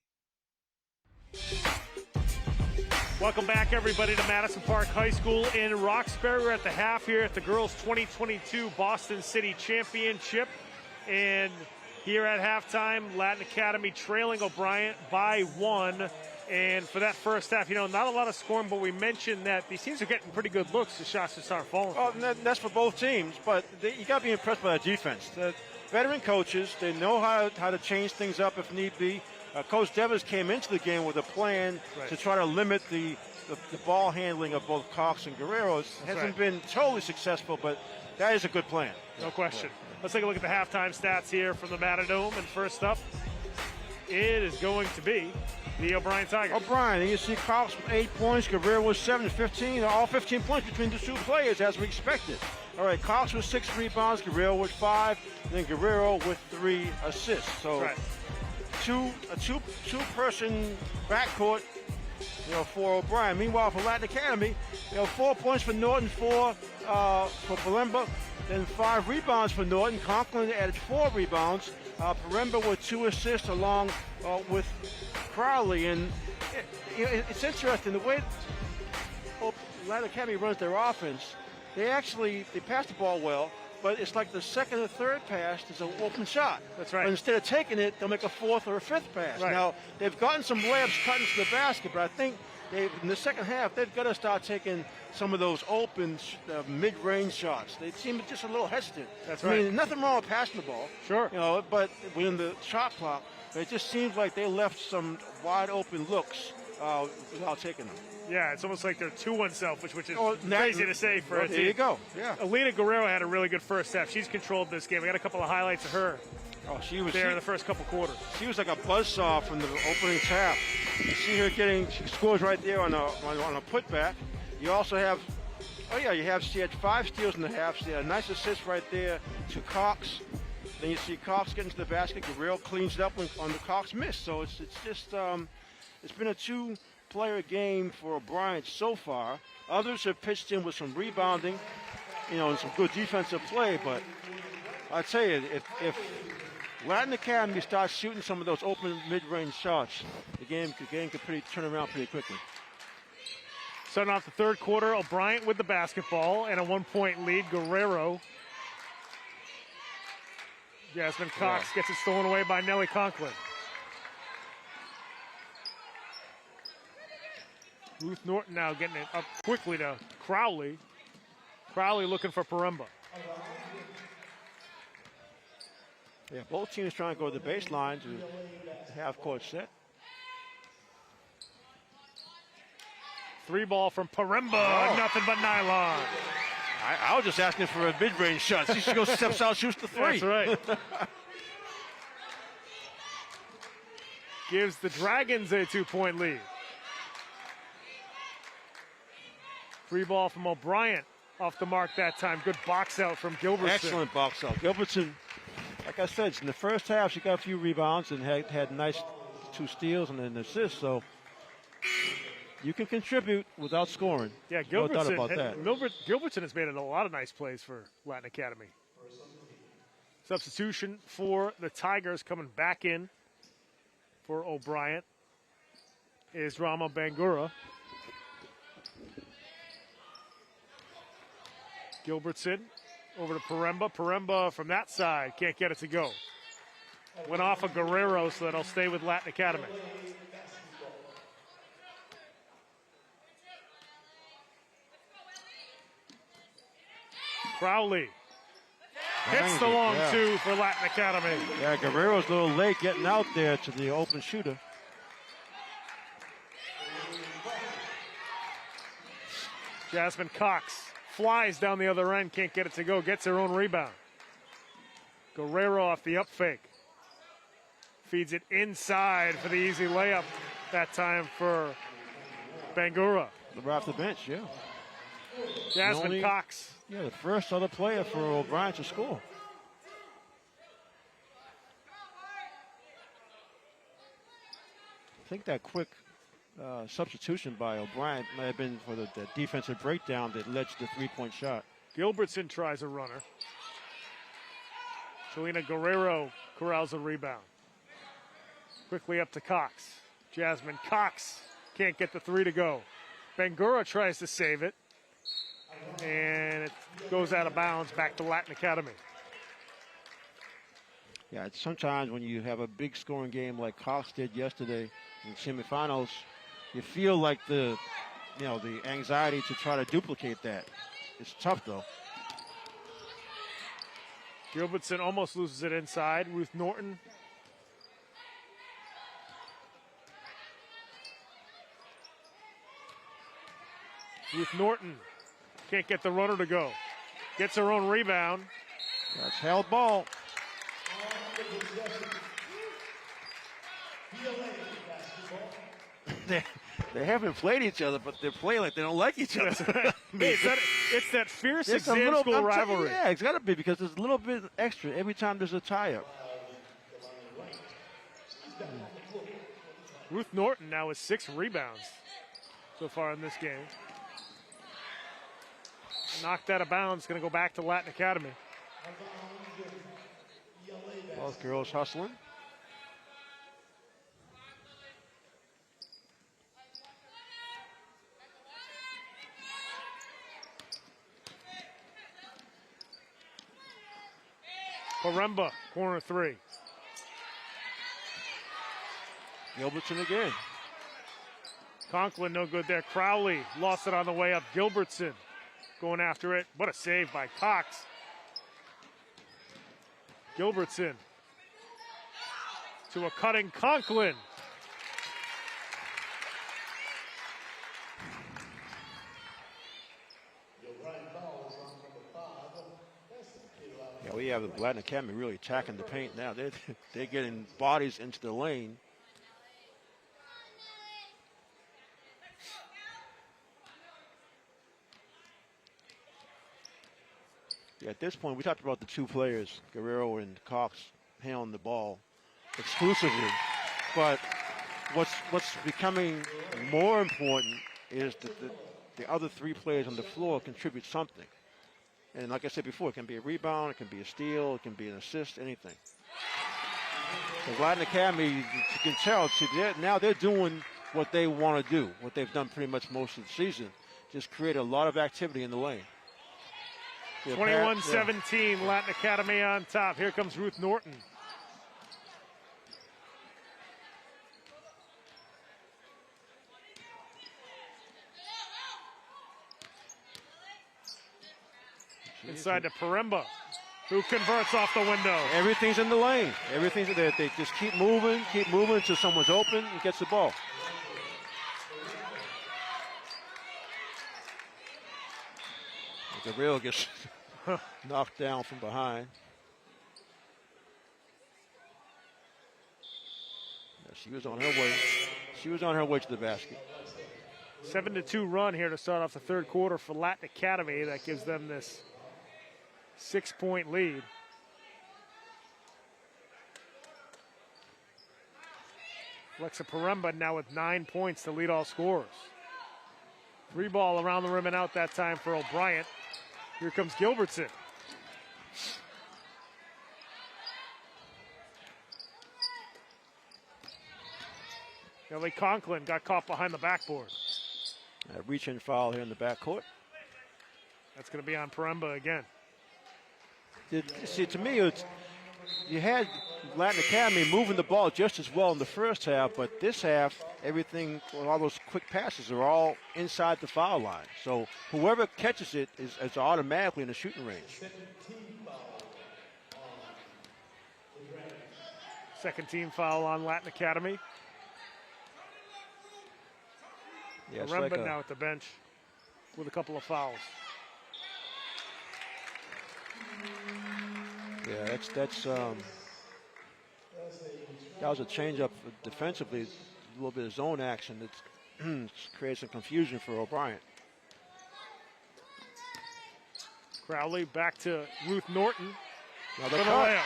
Welcome back, everybody, to Madison Park High School in Roxbury. We're at the half here at the girls' 2022 Boston City Championship. And here at halftime, Latin Academy trailing O'Brien by 1. And for that first half, not a lot of scoring, but we mentioned that these teams are getting pretty good looks. The shots just aren't falling. Well, that's for both teams, but you got to be impressed by the defense. The veteran coaches, they know how to change things up if need be. Coach Devers came into the game with a plan to try to limit the ball handling of both Cox and Guerrero. It hasn't been totally successful, but that is a good plan. No question. Let's take a look at the halftime stats here from the Matadome. And first up, it is going to be the O'Brien Tigers. O'Brien, you see Cox with 8 points, Guerrero with 7, 15, all 15 points between the two players as we expected. All right, Cox with 6 rebounds, Guerrero with 5, and then Guerrero with 3 assists. So a two-person backcourt, for O'Brien. Meanwhile, for Latin Academy, 4 points for Norton, 4 for Palemba, then 5 rebounds for Norton. Conklin added 4 rebounds. Palemba with 2 assists along with Crowley. And it's interesting the way Latin Academy runs their offense. They pass the ball well, but it's like the second or third pass is an open shot. That's right. But instead of taking it, they'll make a fourth or a fifth pass. Right. Now, they've gotten some layups cut into the basket, but I think in the second half, they've got to start taking some of those open mid-range shots. They seem just a little hesitant. That's right. I mean, nothing wrong with passing the ball. Sure. But within the shot clock, it just seems like they left some wide open looks without taking them. Yeah, it's almost like they're too unselfish, which is crazy to say for a team. There you go. Yeah. Alina Guerrero had a really good first half. She's controlled this game. We got a couple of highlights of her. She was there in the first couple quarters. She was like a buzzsaw from the opening tap. You see her she scores right there on a putback. You also have, she had 5 steals in the half. She had a nice assist right there to Cox. Then you see Cox get into the basket. Guerrero cleans it up on the Cox miss. So it's just it's been a 2-player game for O'Brien so far. Others have pitched in with some rebounding, and some good defensive play. But I tell you, if Latin Academy starts shooting some of those open mid-range shots, the game could turn around pretty quickly. Starting off the third quarter, O'Brien with the basketball and a 1-point lead. Guerrero. Jasmine Cox gets it stolen away by Nellie Conklin. Ruth Norton now getting it up quickly to Crowley. Crowley looking for Palemba. Yeah, both teams trying to go to the baseline to half-court set. 3 ball from Palemba, nothing but nylon. I was just asking for a mid-range shot. She goes, steps out, shoots the 3. That's right. Gives the Dragons a 2-point lead. 3 ball from O'Brien off the mark that time. Good box out from Gilbertson. Excellent box out. Gilbertson, like I said, in the first half, she got a few rebounds and had nice 2 steals and an assist. So you can contribute without scoring. Yeah, Gilbertson, no doubt about that. Gilbertson has made a lot of nice plays for Latin Academy. Substitution for the Tigers coming back in for O'Brien is Rama Bangura. Gilbertson over to Palemba. Palemba from that side can't get it to go. Went off of Guerrero, so that'll stay with Latin Academy. Crowley hits the long 2 for Latin Academy. Yeah, Guerrero's a little late getting out there to the open shooter. Jasmine Cox flies down the other end, can't get it to go, gets her own rebound. Guerrero off the up fake. Feeds it inside for the easy layup that time for Bangura. Right off the bench, yeah. Jasmine Cox. Yeah, the first other player for O'Brien to score. I think that quick substitution by O'Brien might have been for the defensive breakdown that led to the 3-point shot. Gilbertson tries a runner. Shalina Guerrero corrals a rebound. Quickly up to Cox. Jasmine Cox can't get the three to go. Bangura tries to save it, and it goes out of bounds back to Latin Academy. Yeah, sometimes when you have a big scoring game like Cox did yesterday in semifinals, you feel like the anxiety to try to duplicate that. It's tough though. Gilbertson almost loses it inside. Ruth Norton. Ruth Norton can't get the runner to go. Gets her own rebound. That's held ball. They haven't played each other, but they're playing like they don't like each other. Hey, it's that fierce It's exam school rivalry. Yeah, it's got to be because there's a little bit extra every time there's a tie-up. Ruth Norton now with 6 rebounds so far in this game. Knocked out of bounds, going to go back to Latin Academy. Both girls hustling. Poremba, corner 3. Gilbertson again. Conklin no good there. Crowley lost it on the way up. Gilbertson going after it. What a save by Cox. Gilbertson to a cutting Conklin. Yeah, we have the Latin Academy really attacking the paint now. They're getting bodies into the lane. Yeah, at this point, we talked about the 2 players, Guerrero and Cox, handling the ball exclusively. But what's becoming more important is that the other 3 players on the floor contribute something. And like I said before, it can be a rebound, it can be a steal, it can be an assist, anything. The Latin Academy, you can tell, now they're doing what they want to do, what they've done pretty much most of the season, just create a lot of activity in the lane. 21-17, Latin Academy on top. Here comes Ruth Norton. Inside to Poremba, who converts off the window. Everything's in the lane. Everything's there. They just keep moving until someone's open and gets the ball. Gabriel gets knocked down from behind. Yeah, she was on her way. She was on her way to the basket. 7-2 run here to start off the third quarter for Latin Academy. That gives them this 6-point lead. Alexa Poremba now with 9 points to lead all scorers. 3 ball around the rim and out that time for O'Brien. Here comes Gilbertson. Ellie Conklin got caught behind the backboard. A reach-in foul here in the backcourt. That's going to be on Poremba again. See, to me, you had Latin Academy moving the ball just as well in the first half, but this half, everything, all those quick passes are all inside the foul line. So whoever catches it is automatically in the shooting range. Second team foul on Latin Academy. Yeah, Poremba now at the bench with a couple of fouls. Yeah, that was a change up defensively, a little bit of zone action that creates some confusion for O'Brien. Crowley back to Ruth Norton. Now for the layup.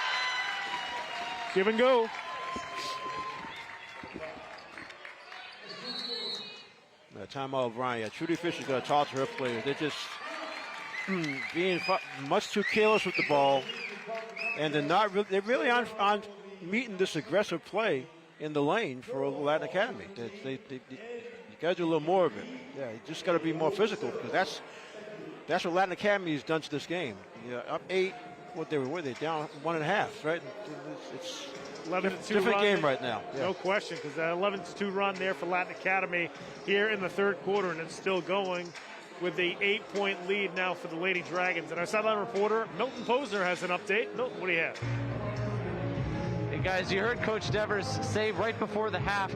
Give and go. Timeout O'Brien. Yeah, Trudy Fisher's got to talk to her players. They're just being much too careless with the ball, and they're really on meeting this aggressive play in the lane for Latin Academy. You got to do a little more of it. Yeah, you just got to be more physical because that's what Latin Academy has done to this game. Yeah, up 8. What they were they down 1.5, right? It's 11-2 different run. game right now. Yeah. No question, because that 11-2 run there for Latin Academy here in the third quarter, and it's still going with the 8-point lead now for the Lady Dragons. And our sideline reporter, Milton Posner, has an update. Milton, what do you have? Hey guys, you heard Coach Devers say right before the half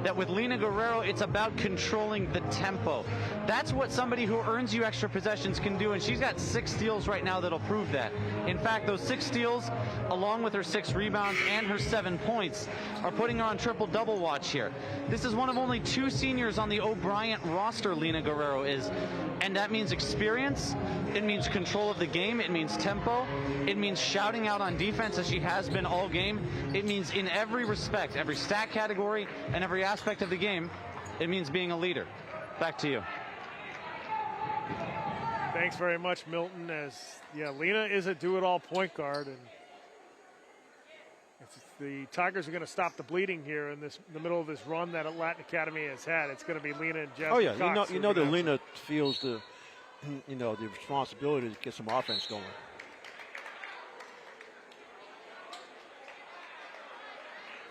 that with Lena Guerrero, it's about controlling the tempo. That's what somebody who earns you extra possessions can do, and she's got 6 steals right now that'll prove that. In fact, those 6 steals, along with her 6 rebounds and her 7 points, are putting her on triple-double watch here. This is one of only 2 seniors on the O'Brien roster, Lena Guerrero is, and that means experience, it means control of the game, it means tempo, it means shouting out on defense as she has been all game, it means in every respect, every stat category and every aspect of the game, it means being a leader. Back to you. Thanks very much, Milton. Lena is a do-it-all point guard, and if the Tigers are going to stop the bleeding here in the middle of this run that Latin Academy has had, it's going to be Lena and Jasmine Oh yeah, Cox you know that Lena feels the responsibility to get some offense going.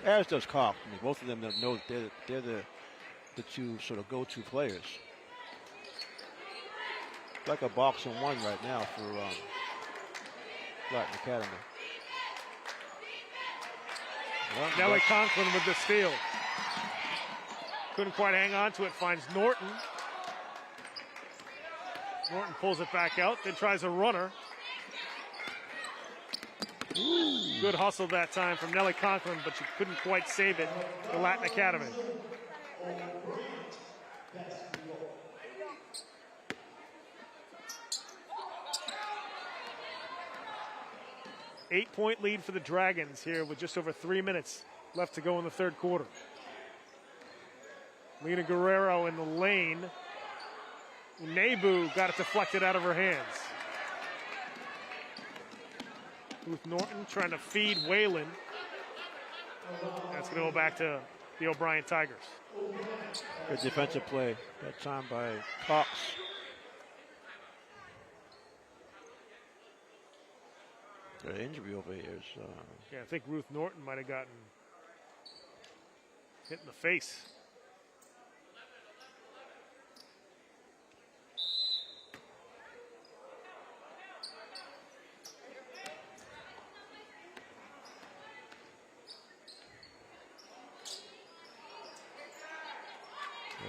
As does Cox. I mean, both of them know they're the 2 sort of go-to players. It's like a box and one right now for Latin Academy. Well, Nellie Conklin with the steal. Couldn't quite hang on to it. Finds Norton. Norton pulls it back out, then tries a runner. Good hustle that time from Nellie Conklin, but she couldn't quite save it for Latin Academy. Eight-point lead for the Dragons here with just over 3 minutes left to go in the third quarter. Lena Guerrero in the lane. Nebu got it deflected out of her hands. Ruth Norton trying to feed Whalen. That's going to go back to the O'Brien Tigers. Good defensive play that time by Cox. Good injury over here. Yeah, I think Ruth Norton might have gotten hit in the face.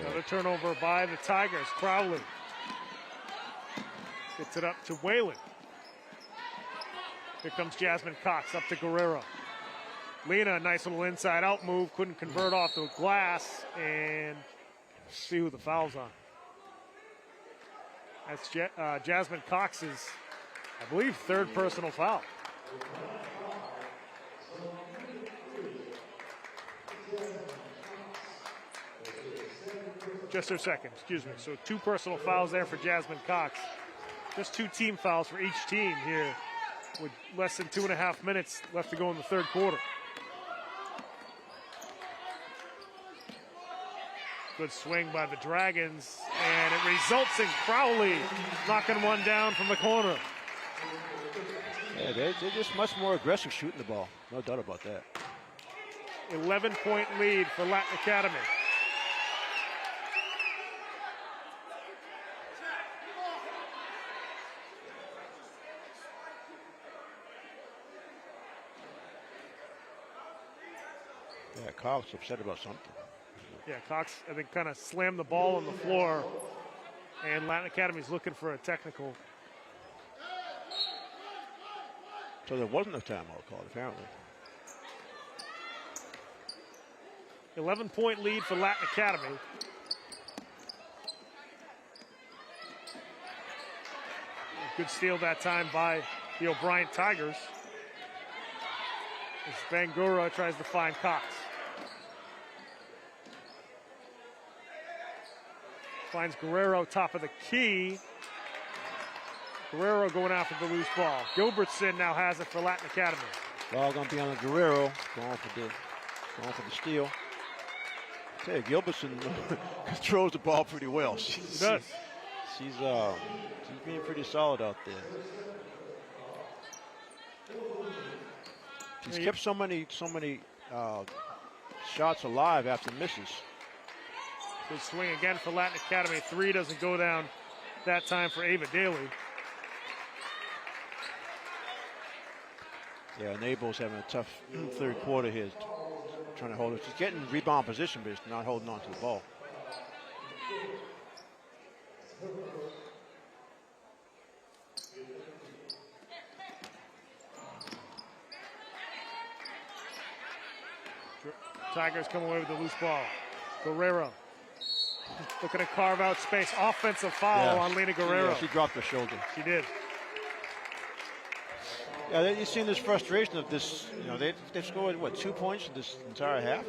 Another turnover by the Tigers. Crowley gets it up to Whalen. Here comes Jasmine Cox up to Guerrero. Lena, nice little inside out move. Couldn't convert off the glass. And see who the foul's on. That's Jasmine Cox's, I believe, 3rd personal foul. Just her 2nd, excuse me. So 2 personal fouls there for Jasmine Cox. Just 2 team fouls for each team here with less than 2.5 minutes left to go in the third quarter. Good swing by the Dragons, and it results in Crowley knocking one down from the corner. Yeah, they're just much more aggressive shooting the ball. No doubt about that. 11-point lead for Latin Academy. Yeah, Cox upset about something. Yeah, Cox, I think, kind of slammed the ball on the floor, and Latin Academy's looking for a technical. So there wasn't a timeout called, apparently. 11-point lead for Latin Academy. Good steal that time by the O'Brien Tigers. As Bangura tries to find Cox. Finds Guerrero top of the key. Guerrero going after the loose ball. Gilbertson now has it for Latin Academy. Ball going to be on the Guerrero. Going for the Going for the steal. I tell you, Gilbertson controls the ball pretty well. She does. She's being pretty solid out there. She's kept so many shots alive after misses. Good swing again for Latin Academy. 3 doesn't go down that time for Ava Daly. Yeah, Nable's having a tough third quarter here, trying to hold it. She's getting rebound position, but she's not holding on to the ball. Tigers come away with the loose ball. Guerrero looking to carve out space. Offensive foul on Lena Guerrero. Yeah, she dropped her shoulder. She did. Yeah, you've seen this frustration of this. You know, they've scored what, 2 points in this entire half.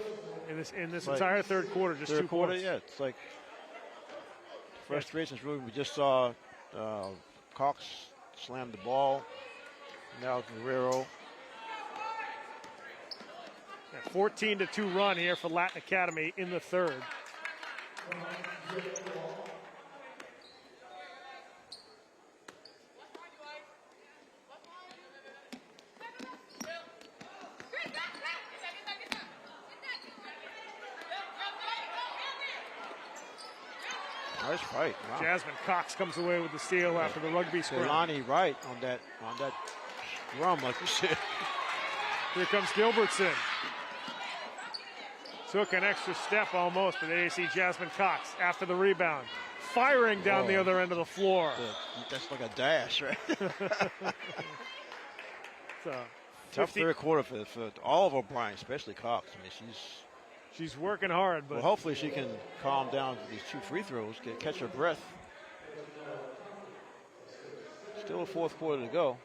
In this entire third quarter, just 2 points. Yeah, it's like frustrations. Really, we just saw Cox slam the ball. Now Guerrero. 14-2 run here for Latin Academy in the third. Nice fight. Wow. Jasmine Cox comes away with the steal after the rugby scrum. Lonnie Wright on that scrum, like you said. Here comes Gilbertson. Took an extra step almost, but there you see Jasmine Cox after the rebound, firing down the other end of the floor. That's like a dash, right? Tough third quarter for all of O'Brien, especially Cox. I mean, she's working hard, but hopefully she can calm down these 2 free throws, catch her breath. Still a fourth quarter to go,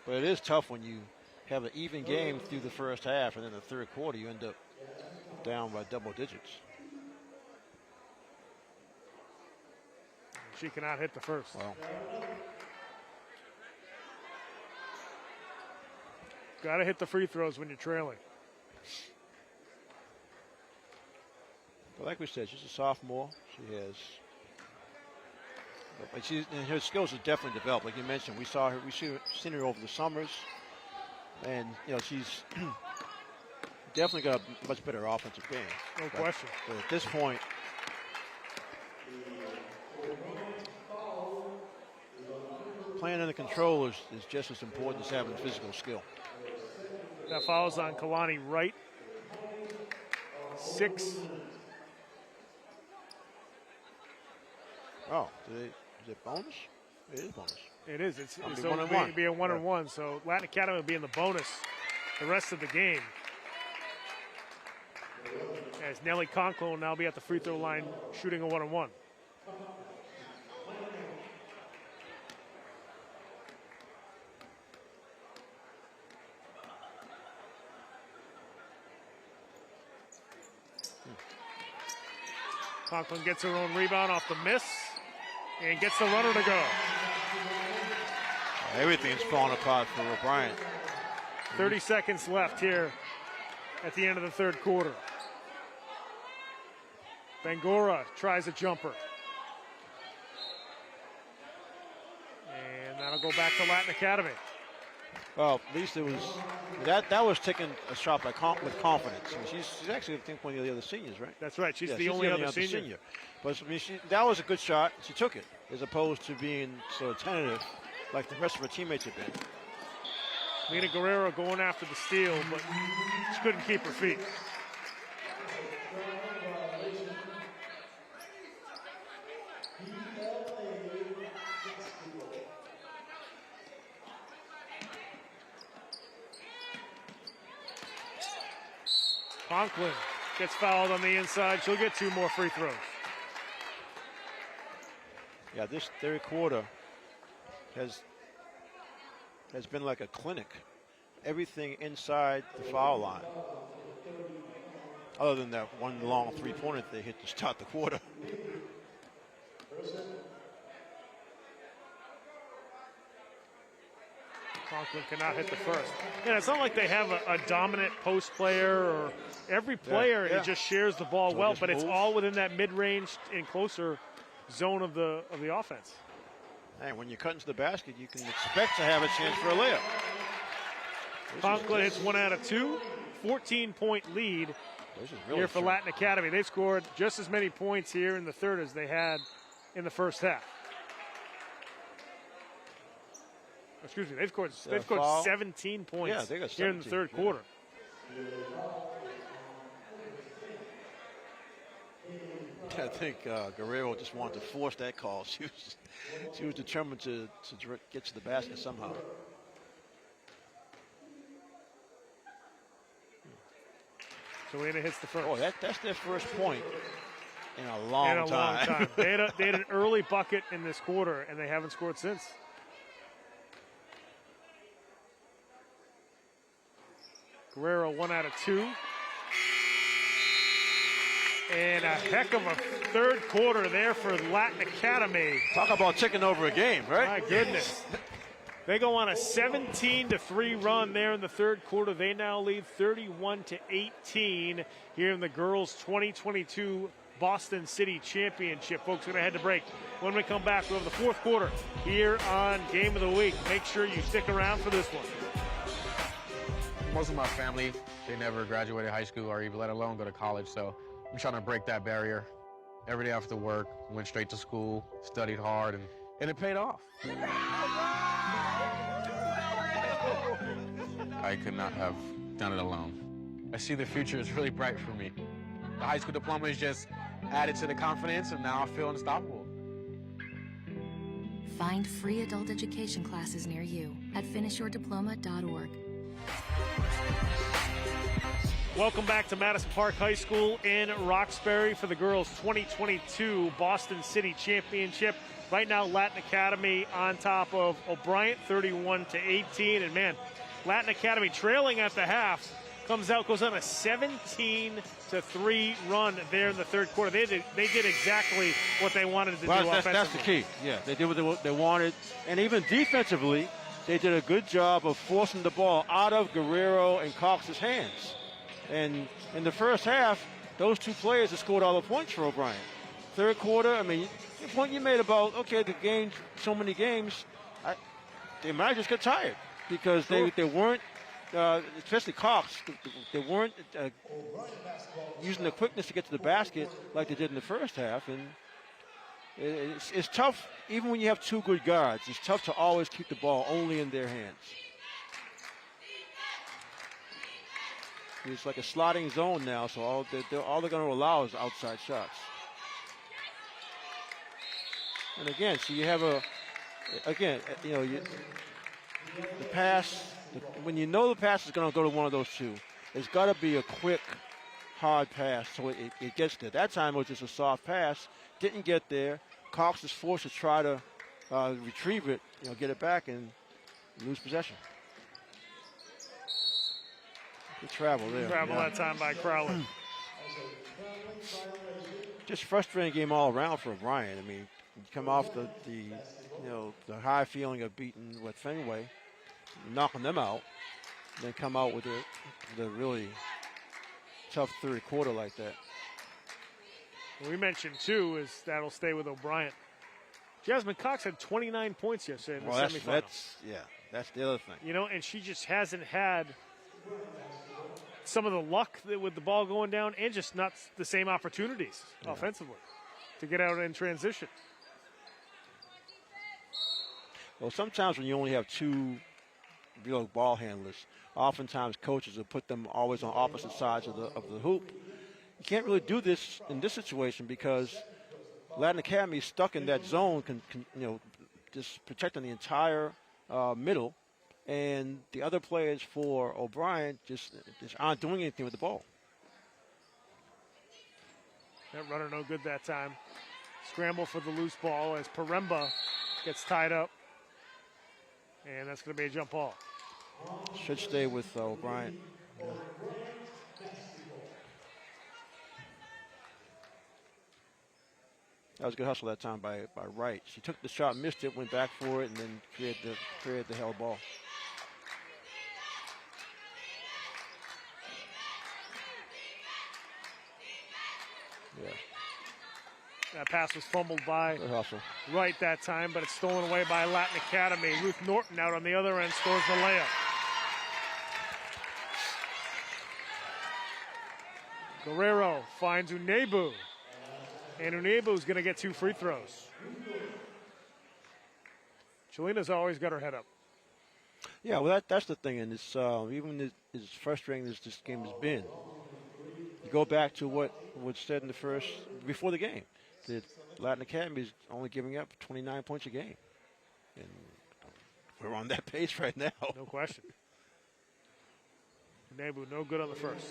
but it is tough when you have an even game through the first half, and then the third quarter you end up down by double digits. She cannot hit the first. Well, got to hit the free throws when you're trailing. but like we said, she's a sophomore. She has, but and her skills have definitely developed. Like you mentioned, we've seen her over the summers, and you know she's definitely got a much better offensive game. No question. But at this point, playing under control is just as important as having physical skill. That fouls on Kalani Wright. 6. Oh, is it bonus? It is bonus. It is. It's so it'll be a 1-and-1. So Latin Academy will be in the bonus the rest of the game. As Nellie Conklin will now be at the free throw line shooting a 1-and-1. Conklin gets her own rebound off the miss and gets the runner to go. Everything's falling apart for O'Brien. 30 seconds left here at the end of the third quarter. Bangura tries a jumper. And that'll go back to Latin Academy. Well, at least it was that was taking a shot with confidence. I mean, she's actually, I think, one of the other seniors, right? That's right. She's the only other senior. But I mean, that was a good shot. She took it, as opposed to being sort of tentative, like the rest of her teammates have been. Lena Guerrero going after the steal, but she couldn't keep her feet. Conklin gets fouled on the inside. She'll get 2 more free throws. Yeah, this third quarter has been like a clinic. Everything inside the foul line. Other than that one long three-pointer they hit to start the quarter. Conklin cannot hit the first. And it's not like they have a dominant post player or every player it just shares the ball well, but it's all within that mid-range and closer zone of the offense. And when you cut into the basket, you can expect to have a chance for a layup. Conklin hits 1 out of 2, 14-point lead here for Latin Academy. They scored just as many points here in the third as they had in the first half. Excuse me, they've scored 17 points they got 17, here in the third quarter. I think Guerrero just wanted to force that call. She was determined to get to the basket somehow. Selena hits the first. Oh, that's their first point in a long time. They had an early bucket in this quarter, and they haven't scored since. Guerrero 1 out of 2. And a heck of a third quarter there for Latin Academy. Talk about taking over a game, right? My goodness. They go on a 17-3 run there in the third quarter. They now lead 31-18 here in the girls' 2022 Boston City Championship. Folks, we're going to head to break. When we come back, we'll have the fourth quarter here on Game of the Week. Make sure you stick around for this one. Most of my family, they never graduated high school or even let alone go to college, so I'm trying to break that barrier. Every day after work, went straight to school, studied hard, and it paid off. I could not have done it alone. I see the future is really bright for me. The high school diploma is just added to the confidence, and now I feel unstoppable. Find free adult education classes near you at finishyourdiploma.org. Welcome back to Madison Park High School in Roxbury for the girls' 2022 Boston City Championship. Right now, Latin Academy on top of O'Brien, 31-18. And man, Latin Academy trailing at the half, goes on a 17-3 run there in the third quarter. They did exactly what they wanted to do offensively. That's the key. Yeah, they did what they wanted. And even defensively, they did a good job of forcing the ball out of Guerrero and Cox's hands. And in the first half, those two players have scored all the points for O'Brien. Third quarter, I mean, the point you made about, okay, the game, so many games, they might just get tired because they weren't, especially Cox, they weren't using the quickness to get to the basket like they did in the first half. And it's tough, even when you have two good guards, it's tough to always keep the ball only in their hands. It's like a sliding zone now, so all they're going to allow is outside shots. And again, so you have the pass, when you know the pass is going to go to one of those two, it's got to be a quick, hard pass so it gets there. That time it was just a soft pass, didn't get there. Cox is forced to try to retrieve it, get it back and lose possession. Good travel there. That time by Crowley. Just frustrating game all around for O'Brien. I mean, you come off the high feeling of beating Fenway, knocking them out, and then come out with the really tough third quarter like that. We mentioned too is that'll stay with O'Brien. Jasmine Cox had 29 points yesterday in the semifinals. That's the other thing. And she just hasn't had some of the luck with the ball going down and just not the same opportunities offensively to get out in transition. Well, sometimes when you only have two real ball handlers, oftentimes coaches will put them always on opposite sides of the hoop. You can't really do this in this situation because Latin Academy is stuck in that zone, just protecting the entire middle. And the other players for O'Brien just aren't doing anything with the ball. That runner no good that time. Scramble for the loose ball as Paremba gets tied up. And that's going to be a jump ball. Should stay with O'Brien. That was a good hustle that time by Wright. She took the shot, missed it, went back for it, and then created the held ball. Yeah. That pass was fumbled by Good hustle. Wright that time, but it's stolen away by Latin Academy. Ruth Norton out on the other end scores the layup. Guerrero finds Unebu. And Unebu's going to get 2 free throws. Chelina's always got her head up. Yeah, well, that's the thing, and it's even as frustrating as this game has been. You go back to what was said in the first, before the game, that Latin Academy is only giving up 29 points a game. And we're on that pace right now. No question. Unebu no good on the first.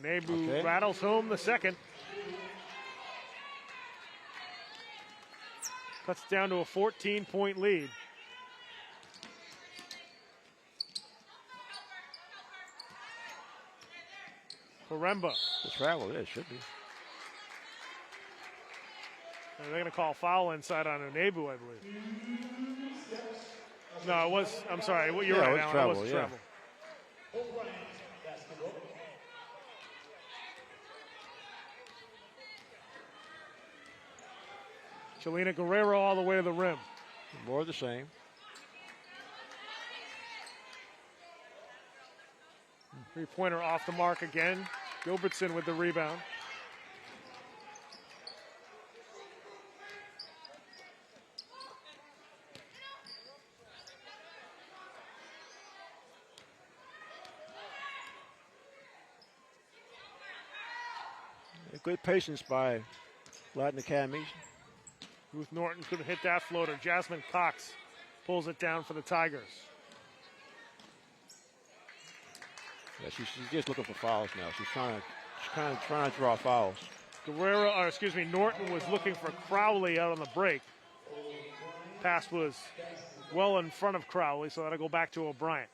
Unebu rattles home the second. Cuts down to a 14-point lead. Paremba. The travel, it should be. They're going to call foul inside on Unebu, I believe. No, it was, I'm sorry, you're right, Alan, travel, it was travel. Chelina Guerrero all the way to the rim. More of the same. Three-pointer off the mark again. Gilbertson with the rebound. Good patience by Latin Academy. Ruth Norton couldn't hit that floater. Jasmine Cox pulls it down for the Tigers. Yeah, she's just looking for fouls now. She's trying to draw fouls. Norton was looking for Crowley out on the break. Pass was well in front of Crowley, so that'll go back to O'Brien.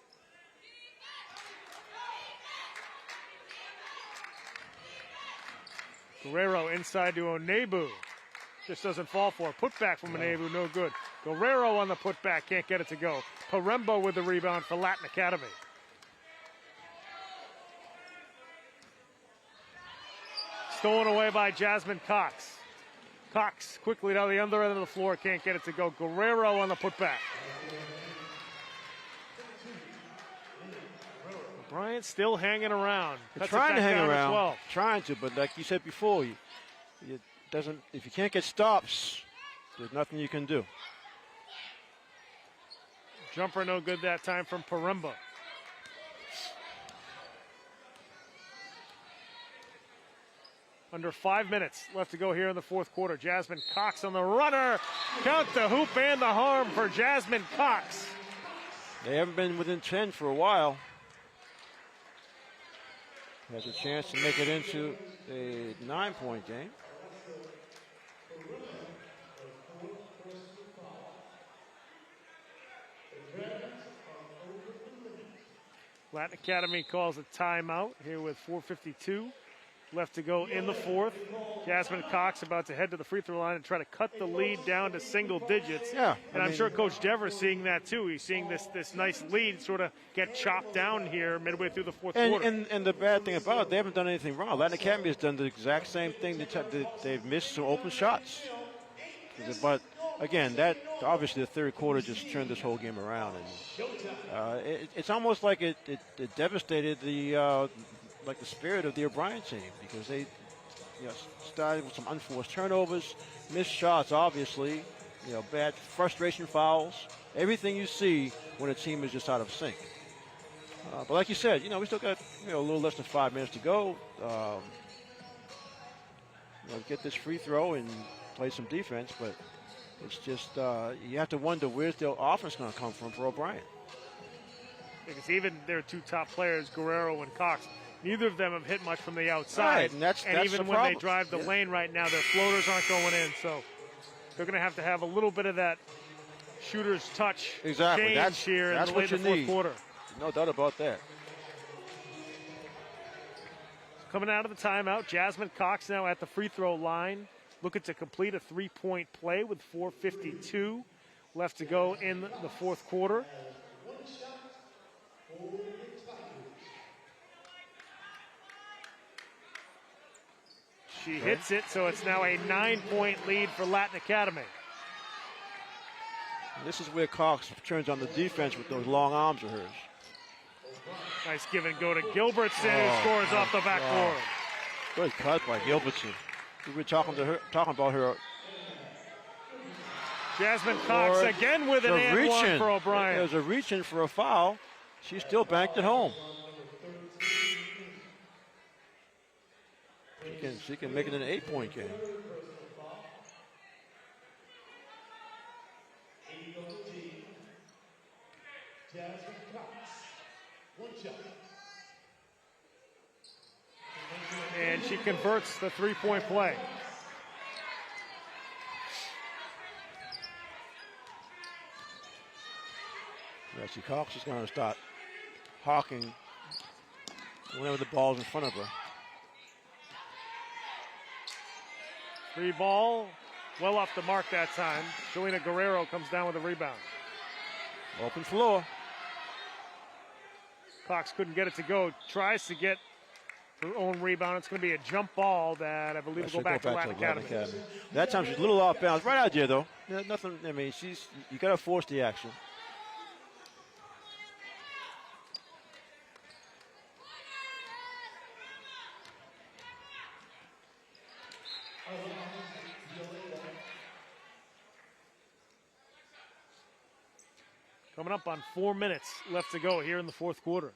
Guerrero inside to Unebu. Just doesn't fall for it. Putback from Unebu, no good. Guerrero on the putback, can't get it to go. Paremba with the rebound for Latin Academy. Stolen away by Jasmine Cox. Cox quickly down the other end of the floor, can't get it to go. Guerrero on the putback. Bryant still hanging around. Trying to hang around. Trying to, but like you said before, it doesn't. If you can't get stops, there's nothing you can do. Jumper no good that time from Paremba. Under 5 minutes left to go here in the fourth quarter. Jasmine Cox on the runner. Count the hoop and the harm for Jasmine Cox. They haven't been within 10 for a while. Has a chance to make it into a 9-point game. Latin Academy calls a timeout here with 4:52 left to go in the fourth. Jasmine Cox about to head to the free throw line and try to cut the lead down to single digits. Yeah, and I'm sure Coach Devers seeing that too. He's seeing this nice lead sort of get chopped down here midway through the fourth quarter. And the bad thing about it, they haven't done anything wrong. Latin Academy has done the exact same thing. They've missed some open shots. But again, that obviously the third quarter just turned this whole game around, and it's almost like it devastated the spirit of the O'Brien team, because they started with some unforced turnovers, missed shots, obviously, bad frustration fouls, everything you see when a team is just out of sync. But like you said, we still got a little less than 5 minutes to go. Get this free throw and play some defense, but it's just you have to wonder where's the offense going to come from for O'Brien. Because even their two top players, Guerrero and Cox, neither of them have hit much from the outside. Right, and that's even when they drive the lane right now, their floaters aren't going in. So they're going to have a little bit of that shooter's touch change here in the late fourth quarter. No doubt about that. Coming out of the timeout, Jasmine Cox now at the free throw line. looking to complete a three-point play with 4:52 left to go in the fourth quarter. She hits it, so it's now a 9-point lead for Latin Academy. This is where Cox turns on the defense with those long arms of hers. Nice give and go to Gilbertson, who scores off the backboard. Good cut by Gilbertson. We were talking about her. Jasmine Cox again with an and one for O'Brien. There's a reach-in for a foul. She still banked it home. She can make it an 8-point game. And she converts the three-point play. Yeah, see, Cox is going to start hawking whenever the ball's in front of her. Free ball, well off the mark that time. Jelena Guerrero comes down with a rebound. Open floor. Cox couldn't get it to go. Tries to get her own rebound. It's going to be a jump ball that I believe will go back to Latin Academy. That time she's a little off balance. Right out there, though. Nothing. I mean, you got to force the action. Coming up on 4 minutes left to go here in the fourth quarter.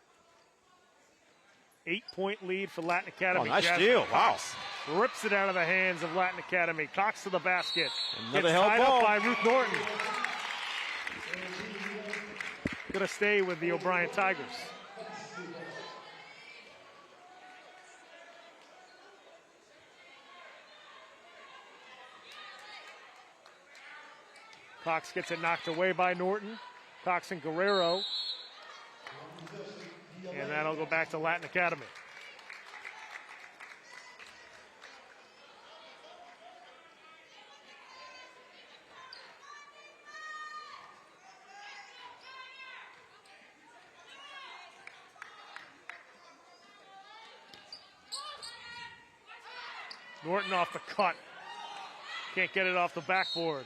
8-point lead for Latin Academy. Oh, nice steal. Wow. Rips it out of the hands of Latin Academy. Cox to the basket. Another Gets tied ball up by Ruth Norton. Going to stay with the O'Brien Tigers. Cox gets it knocked away by Norton. Cox and Guerrero. And that'll go back to Latin Academy. Norton off the cut. Can't get it off the backboard.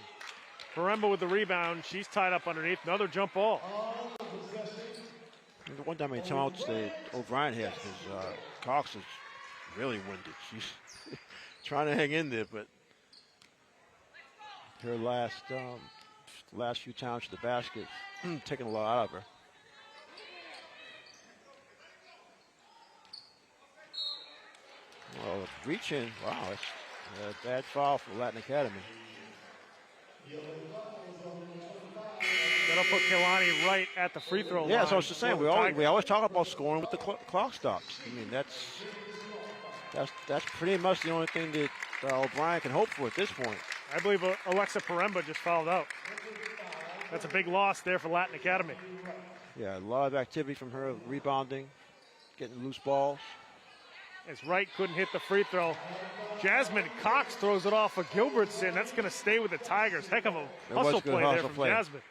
Paremba with the rebound. She's tied up underneath. Another jump ball. The one time timeouts that O'Brien has because Cox is really winded. She's trying to hang in there, but her last few times to the basket, taking a lot out of her. Well, reaching, wow, it's a bad foul for Latin Academy. That'll put Kehlani right at the free throw line. Yeah, so I was just saying, we always talk about scoring with the clock stops. I mean, that's pretty much the only thing that O'Brien can hope for at this point. I believe Alexa Paremba just fouled out. That's a big loss there for Latin Academy. Yeah, a lot of activity from her, rebounding, getting loose balls. As Wright couldn't hit the free throw. Jasmine Cox throws it off of Gilbertson. That's going to stay with the Tigers. Heck of a hustle play there from Jasmine.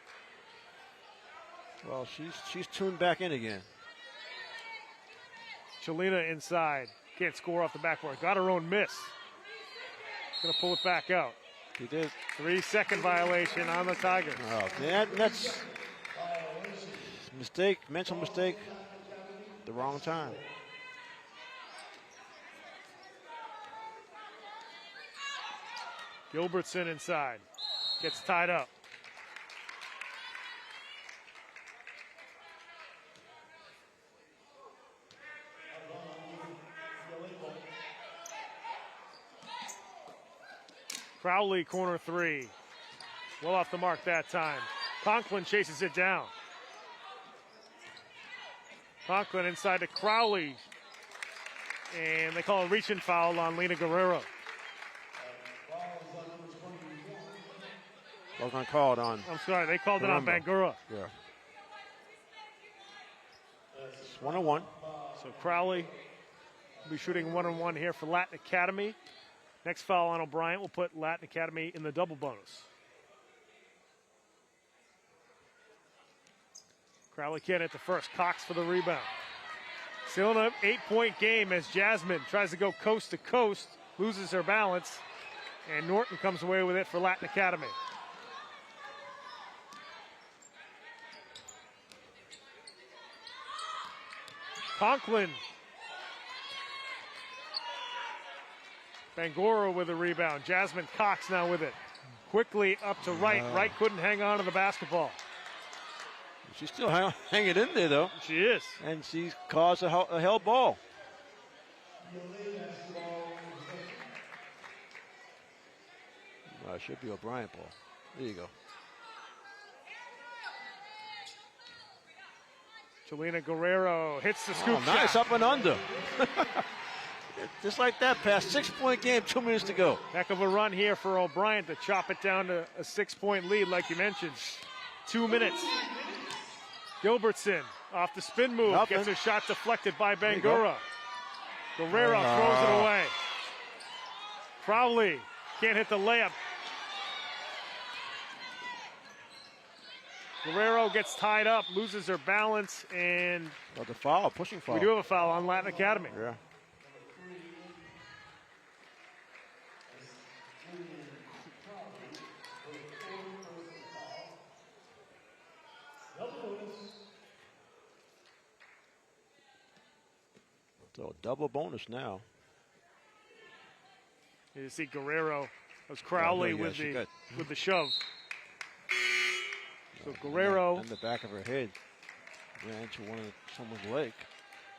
Well, she's tuned back in again. Jelena inside. Can't score off the backboard. Got her own miss. Going to pull it back out. He did. 3-second violation on the Tigers. Oh, that's mistake, mental mistake, the wrong time. Gilbertson inside. Gets tied up. Crowley, corner three. Well off the mark that time. Conklin chases it down. Conklin inside to Crowley. And they call a reach-in foul on Lena Guerrero. Wasn't called on. I'm sorry, they called it on Bangura. Yeah. It's 1-on-1. So Crowley will be shooting 1-on-1 here for Latin Academy. Next foul on O'Brien will put Latin Academy in the double bonus. Crowley can't hit the first. Cox for the rebound. Still in an 8-point game as Jasmine tries to go coast to coast, loses her balance, and Norton comes away with it for Latin Academy. Conklin. Bangura with a rebound. Jasmine Cox now with it. Quickly up to Wright. Wright couldn't hang on to the basketball. She's still hanging in there, though. She is. And she's caused a held ball. It should be O'Brien ball. There you go. Jelena Guerrero hits the scoop shot. Nice up and under. Just like that pass. 6-point game, 2 minutes to go. Heck of a run here for O'Brien to chop it down to a 6-point lead, like you mentioned. 2 minutes. Gilbertson off the spin move. Gets a shot deflected by Bangura. Guerrero throws it away. Crowley can't hit the layup. Guerrero gets tied up, loses her balance, and the foul, pushing foul. We do have a foul on Latin Academy. Yeah. So double bonus now. You see Guerrero. That was Crowley with the shove. So Guerrero. And the back of her head ran to someone's leg.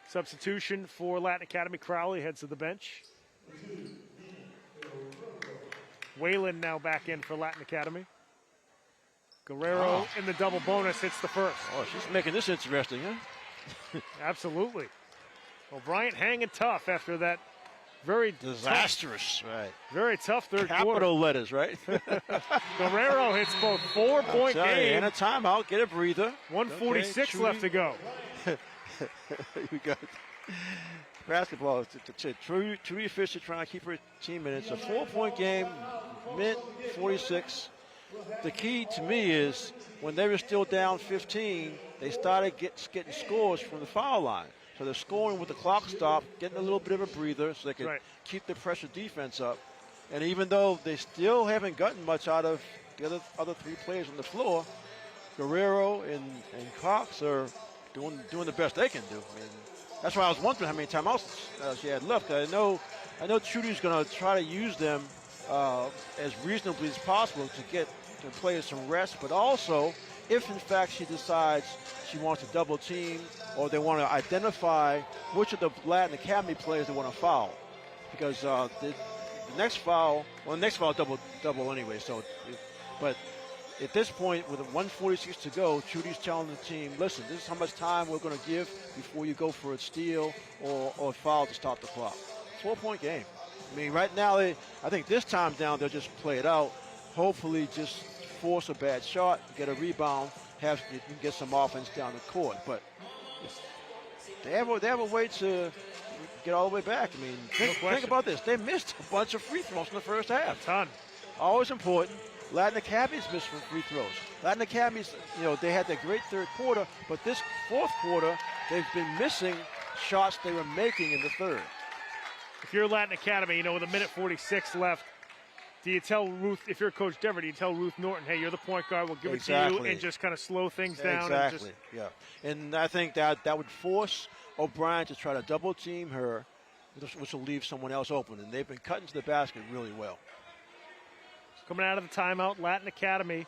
Substitution for Latin Academy. Crowley heads to the bench. Whalen now back in for Latin Academy. Guerrero in the double bonus hits the first. Oh, she's making this interesting, huh? Absolutely. O'Brien hanging tough after that very disastrous, right? Very tough third quarter. Capital letters, right? Guerrero hits both 4-point game and a timeout. Get a breather. 1:46 left to go. We got basketball. Trudy Fisher trying to keep her team in it. It's a 4-point game, mid 46. The key to me is when they were still down 15, they started getting scores from the foul line. So they're scoring with the clock stopped, getting a little bit of a breather so they can keep the pressure defense up. And even though they still haven't gotten much out of the other three players on the floor, Guerrero and Cox are doing the best they can do. I mean, that's why I was wondering how many timeouts she had left. I know Trudy's going to try to use them as reasonably as possible to get the players some rest, but also if in fact she decides she wants to double team or they want to identify which of the Latin Academy players they want to foul. Because the next foul double anyway. So, but at this point with 1:46 to go, Trudy's telling the team, listen, this is how much time we're going to give before you go for a steal or a foul to stop the clock. 4-point game. I mean, right now, I think this time down, they'll just play it out. Hopefully just force a bad shot, get a rebound, you can get some offense down the court. But they have a way to get all the way back. I mean, think about this. They missed a bunch of free throws in the first half. A ton. Always important. Latin Academy's missed free throws. Latin Academy's, they had that great third quarter, but this fourth quarter, they've been missing shots they were making in the third. If you're Latin Academy, with 1:46 left, do you tell Ruth, if you're Coach Dever, do you tell Ruth Norton, hey, you're the point guard, we'll give it to you, and just kind of slow things down? Exactly, And I think that would force O'Brien to try to double team her, which will leave someone else open. And they've been cutting to the basket really well. Coming out of the timeout, Latin Academy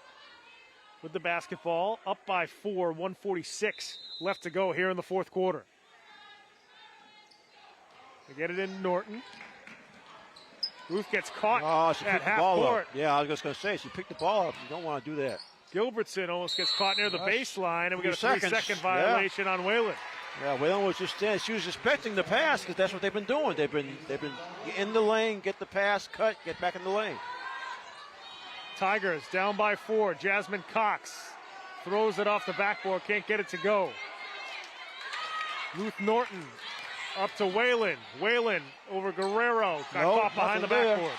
with the basketball, up by 4, 1:46 left to go here in the fourth quarter. They get it in Norton. Ruth gets caught at half court. Yeah, I was just going to say, she picked the ball up. You don't want to do that. Gilbertson almost gets caught near the baseline, and we got a 3-second violation on Whalen. Yeah, Whalen was just standing. She was expecting the pass because that's what they've been doing. They've been in the lane, get the pass, cut, get back in the lane. Tigers down by 4. Jasmine Cox throws it off the backboard, can't get it to go. Ruth Norton up to Whalen. Whalen over Guerrero. got No, caught behind the nothing there. backboard.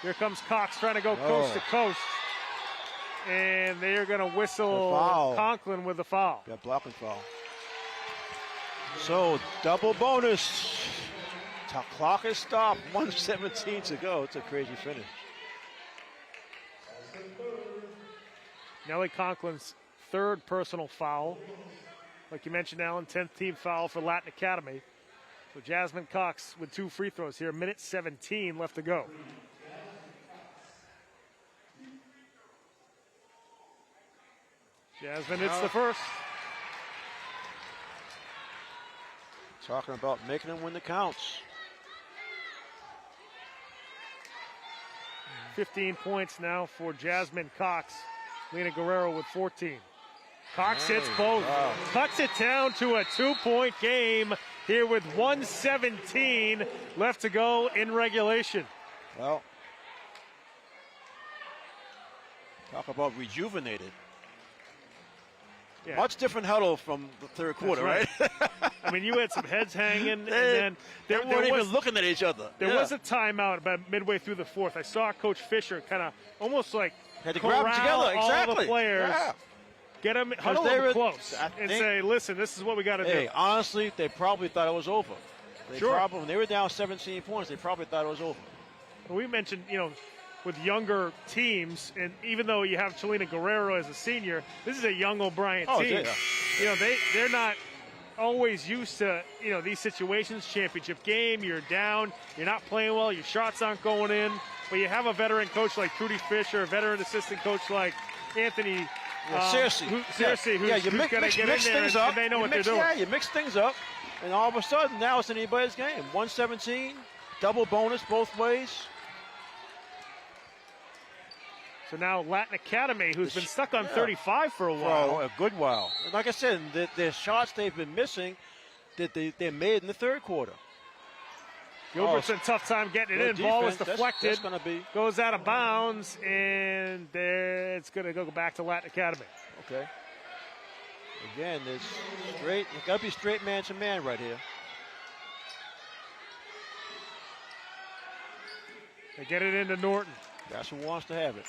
Here comes Cox trying to go No. coast to coast. And they're going to whistle The foul. Conklin with the foul. Got blocking foul. So, double bonus. Clock is stopped. 1:17 to go. It's a crazy finish. Nellie Conklin's third personal foul. Like you mentioned, Alan, 10th team foul for Latin Academy. So Jasmine Cox with 2 free throws here. Minute 17 left to go. Jasmine hits the first. Talking about making them when it counts. 15 points now for Jasmine Cox. Lena Guerrero with 14. Cox hits both. Wow. Cuts it down to a 2-point game here with 1:17 left to go in regulation. Well, talk about rejuvenated. Yeah. Much different huddle from the third quarter, right. right? I mean, you had some heads hanging, and then they weren't even looking at each other. There was a timeout about midway through the fourth. I saw Coach Fisher kind of almost like had to grab them corral together. all Exactly. the players, Yeah. get them, huddle they them were- close, I and think- say, listen, this is what we got to Hey, do. honestly, they probably thought it was over. Sure. When they were down 17 points, they probably thought it was over. We mentioned, with younger teams, and even though you have Chelina Guerrero as a senior, this is a young O'Brien team. Yeah. They're not always used to, these situations. Championship game, you're down, you're not playing well, your shots aren't going in, but you have a veteran coach like Trudy Fisher, a veteran assistant coach like Anthony Searcy. Searcy, who's going to get in there and they know what they're doing. Yeah, you mix things up, and all of a sudden, now it's anybody's game. 117, double bonus both ways. So now Latin Academy, who's been stuck on 35 for a For while. a good while. And like I said, the shots they've been missing, that they made in the third quarter. Gilbert's a tough time getting it in. Good Ball was defense. deflected. That's going to be. Goes out of bounds, and it's going to go back to Latin Academy. Okay. Again, it's straight. It's got to be straight man to man right here. They get it into Norton. That's who wants to have it.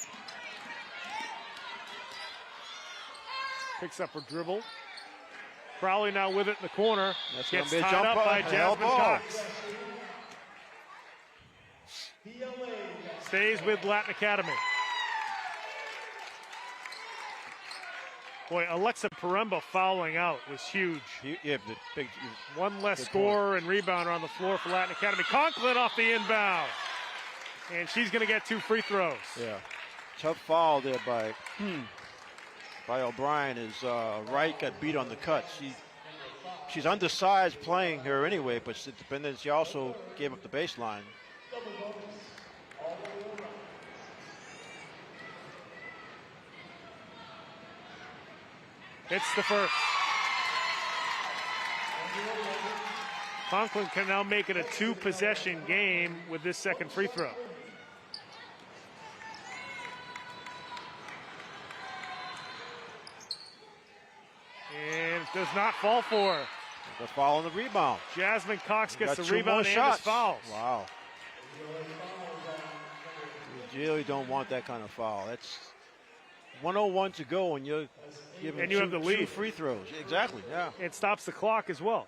Picks up her dribble. Crowley now with it in the corner. That's gonna Gets be a tied jump up ball. by Hell Jasmine ball. Cox. Stays with Latin Academy. Boy, Alexa Paremba fouling out was huge. Yeah, big. One less good scorer and rebounder on the floor for Latin Academy. Conklin off the inbound. And she's going to get 2 free throws. Yeah. Tough foul there by O'Brien. His right got beat on the cut. She's undersized playing her anyway, but she also gave up the baseline. It's the first. Conklin can now make it a 2-possession game with this second free throw. And it does not fall for her. The foul on the rebound. Jasmine Cox gets the Got 2 more rebound and shots. his fouls. Wow. You really don't want that kind of foul. That's 1:01 to go, and you're giving And you have the lead. 2 free throws. Exactly, yeah. It stops the clock as well.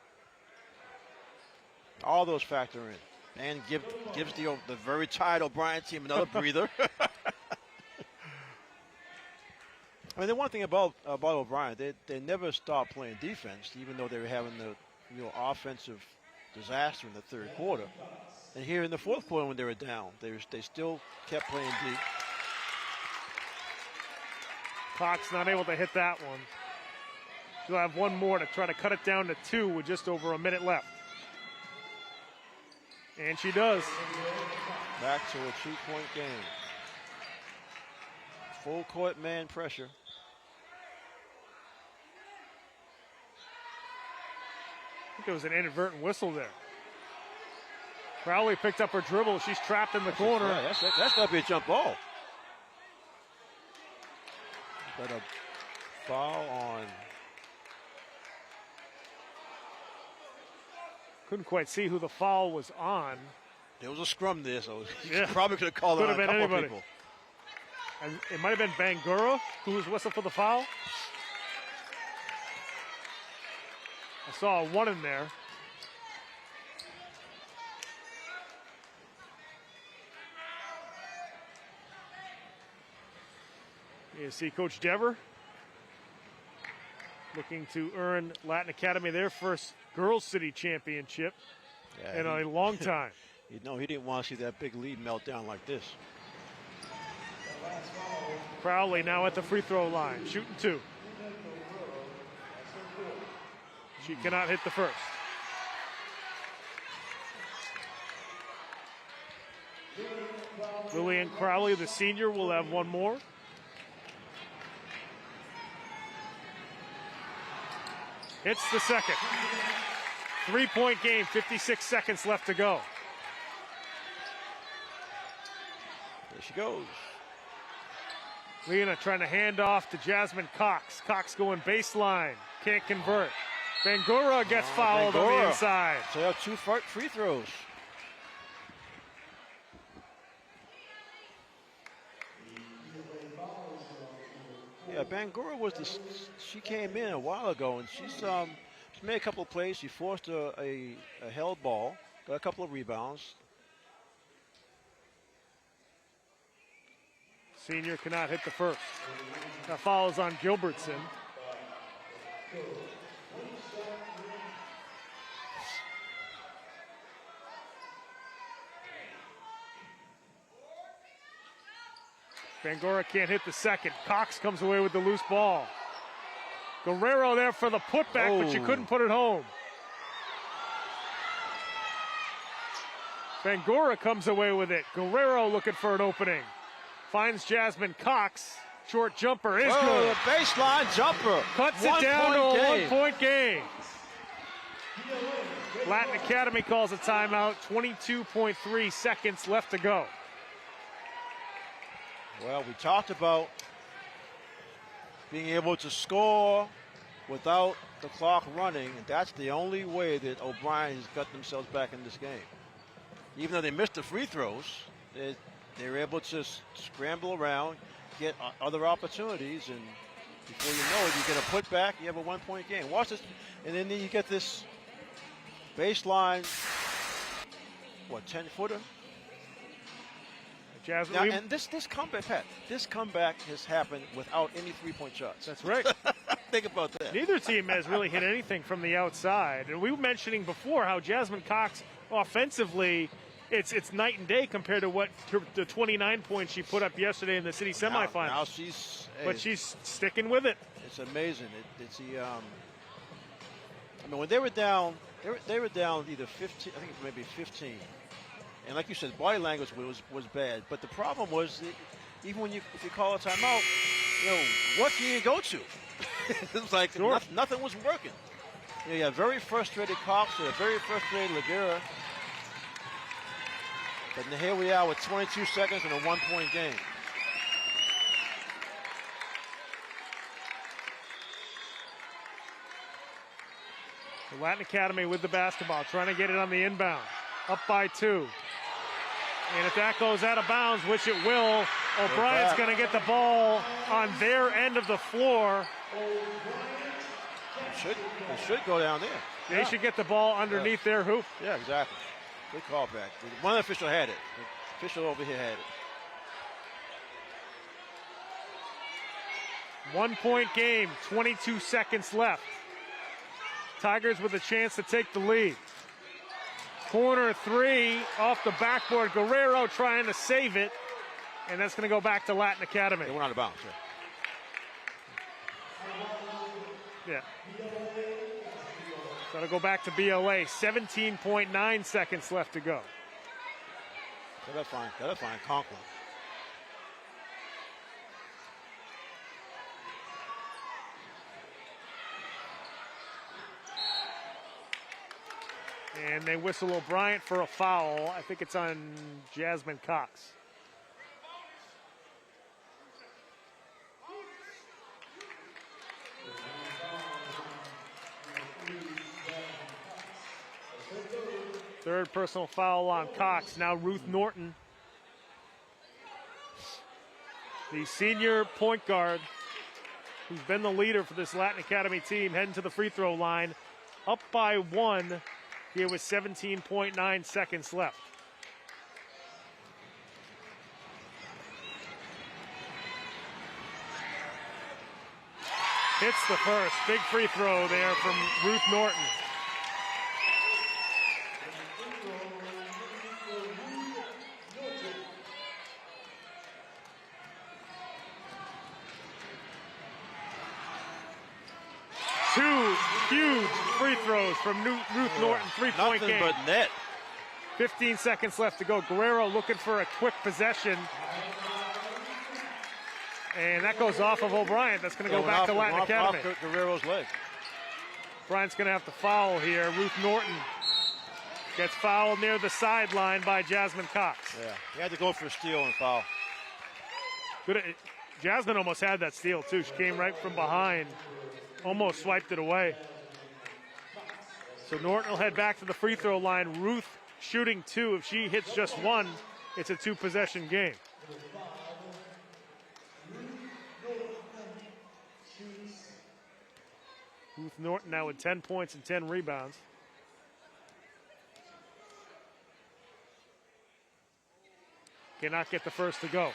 All those factor in. And gives the very tired O'Brien team another breather. I mean, the one thing about O'Brien, they never stopped playing defense, even though they were having the offensive disaster in the third quarter. And here in the fourth quarter, when they were down, they still kept playing deep. Cox not able to hit that one. She'll have one more to try to cut it down to 2 with just over a minute left. And she does. Back to a 2-point game. Full court man pressure. I think there was an inadvertent whistle there. Crowley picked up her dribble. She's trapped in the corner. Yeah, that's got to be a jump ball. Got a foul on. Couldn't quite see who the foul was on. There was a scrum there, so he Yeah. probably could have called Could on have a been couple anybody. people. And it might have been Bangura who was whistled for the foul. I saw a 1 in there. You see Coach Dever looking to earn Latin Academy their first Girls City Championship in a long time. He didn't want to see that big lead melt down like this. Crowley now at the free throw line, shooting 2. She cannot hit the first. Lillian Crowley, the senior, will have one more. Hits the second. 3-point game, 56 seconds left to go. There she goes. Lena trying to hand off to Jasmine Cox. Cox going baseline, can't convert. Bangura gets fouled on the inside. So they have 2 free throws. Yeah, Bangura was she came in a while ago, and she made a couple of plays. She forced a held ball, got a couple of rebounds. Senior cannot hit the first. That foul is on Gilbertson. Bangura can't hit the second. Cox comes away with the loose ball. Guerrero there for the putback, but she couldn't put it home. Bangura comes away with it. Guerrero looking for an opening. Finds Jasmine Cox. Short jumper is good. The baseline jumper. Cuts it down to a 1-point game. Latin Academy calls a timeout. 22.3 seconds left to go. Well, we talked about being able to score without the clock running, and that's the only way that O'Brien has got themselves back in this game. Even though they missed the free throws, they were able to scramble around, get other opportunities, and before you know it, you get a putback, you have a 1-point game. Watch this, and then you get this baseline, 10-footer? Jasmine, now, and this comeback, Pat, this comeback has happened without any 3-point shots. That's right. Think about that. Neither team has really hit anything from the outside. And we were mentioning before how Jasmine Cox offensively, it's night and day compared to what the 29 points she put up yesterday in the city semifinals. Now she's, but she's sticking with it. It's amazing. It's the I mean, when they were down, they were down either 15, I think maybe 15. And like you said, body language was bad. But the problem was that even when if you call a timeout, what can you go to? It was like nothing was working. You have very frustrated Cox, you have very frustrated Laguerre. But here we are with 22 seconds and a 1-point game. The Latin Academy with the basketball, trying to get it on the inbound. Up by 2. And if that goes out of bounds, which it will, O'Brien's going to get the ball on their end of the floor. It should go down there. They should get the ball underneath their hoop. Yeah, exactly. Good call back. One official had it. The official over here had it. 1-point game, 22 seconds left. Tigers with a chance to take the lead. Corner 3 off the backboard. Guerrero trying to save it. And that's going to go back to Latin Academy. They went out of bounds, yeah. So it'll go back to BLA. 17.9 seconds left to go. Gotta find Conklin. And they whistle O'Brien for a foul. I think it's on Jasmine Cox. Third personal foul on Cox. Now Ruth Norton, the senior point guard, who's been the leader for this Latin Academy team, heading to the free throw line. Up by 1 here with 17.9 seconds left. Hits the first. Big free throw there from Ruth Norton. Two huge free throws from Ruth Norton, three-point game. Nothing but net. 15 seconds left to go. Guerrero looking for a quick possession. And that goes off of O'Brien. That's going to go back to Latin Academy. Off Guerrero's leg. Bryant's going to have to foul here. Ruth Norton gets fouled near the sideline by Jasmine Cox. Yeah, he had to go for a steal and foul. Good. Jasmine almost had that steal, too. She came right from behind, almost swiped it away. So Norton will head back to the free throw line. Ruth shooting 2. If she hits just 1, it's a 2-possession game. Ruth Norton now with 10 points and 10 rebounds. Cannot get the first to go.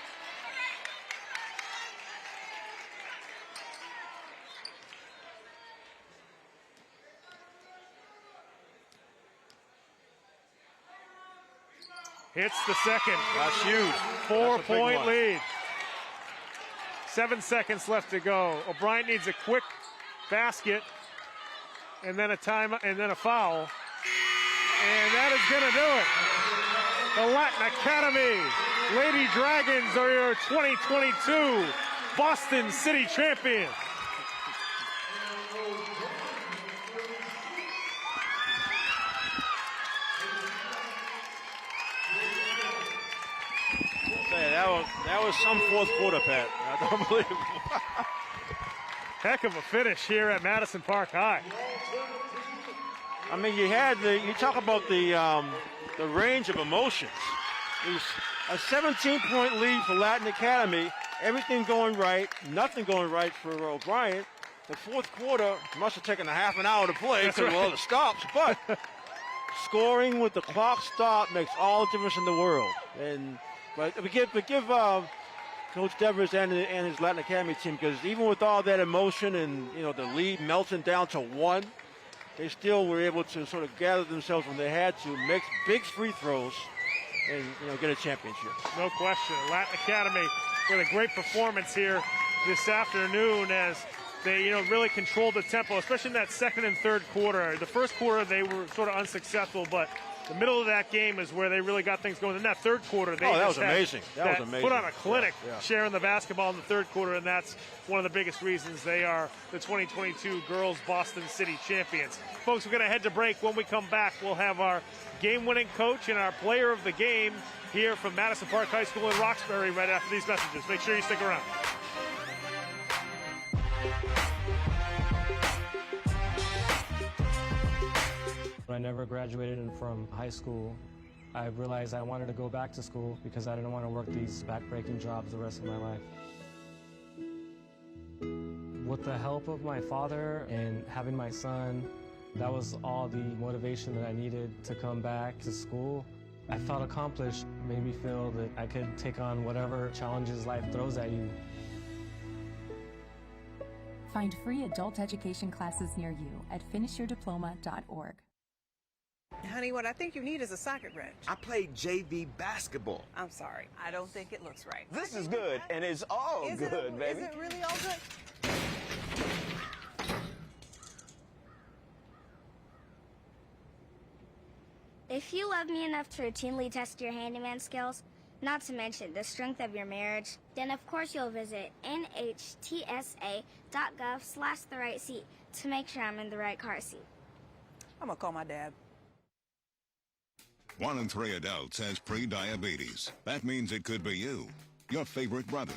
Hits the second. That's huge. 4-point lead. 7 seconds left to go. O'Brien needs a quick basket, and then a time, and then a foul. And that is going to do it. The Latin Academy Lady Dragons are your 2022 Boston City champions. That was some fourth quarter, Pat. I don't believe it. Heck of a finish here at Madison Park High. I mean, you talk about the range of emotions. It was a 17-point lead for Latin Academy. Everything going right, nothing going right for O'Brien. The fourth quarter must have taken a half an hour to play because of all the stops, but scoring with the clock stopped makes all the difference in the world. But we give Coach Devers and his Latin Academy team, because even with all that emotion and the lead melting down to 1, they still were able to sort of gather themselves when they had to, make big free throws, and get a championship. No question. Latin Academy with a great performance here this afternoon as they really controlled the tempo, especially in that second and third quarter. The first quarter they were sort of unsuccessful, but the middle of that game is where they really got things going. In that third quarter, they that was amazing. That was amazing. Put on a clinic, sharing the basketball in the third quarter, and that's one of the biggest reasons they are the 2022 Girls Boston City champions. Folks, we're going to head to break. When we come back, we'll have our game-winning coach and our player of the game here from Madison Park High School in Roxbury right after these messages. Make sure you stick around. When I never graduated from high school, I realized I wanted to go back to school because I didn't want to work these back-breaking jobs the rest of my life. With the help of my father and having my son, that was all the motivation that I needed to come back to school. I felt accomplished, made me feel that I could take on whatever challenges life throws at you. Find free adult education classes near you at finishyourdiploma.org. Honey, what I think you need is a socket wrench. I played JV basketball. I'm sorry. I don't think it looks right. This is good, and it's all good, baby. Is it really all good? If you love me enough to routinely test your handyman skills, not to mention the strength of your marriage, then of course you'll visit nhtsa.gov/the-right-seat to make sure I'm in the right car seat. I'm gonna call my dad. 1 in 3 adults has pre-diabetes. That means it could be you, your favorite brother,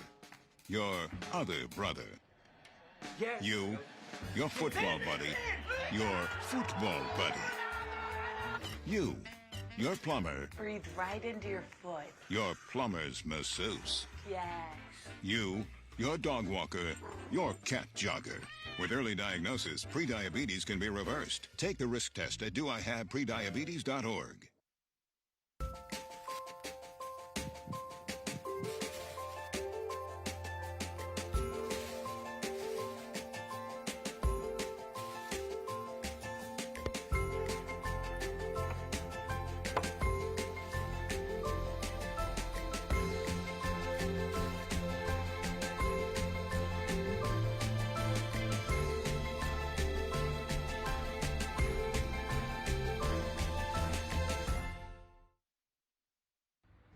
your other brother, you, your football buddy, your football buddy, you, your plumber. Breathe right into your foot. Your plumber's masseuse. Yes. You, your dog walker, your cat jogger. With early diagnosis, prediabetes can be reversed. Take the risk test at doihaveprediabetes.org.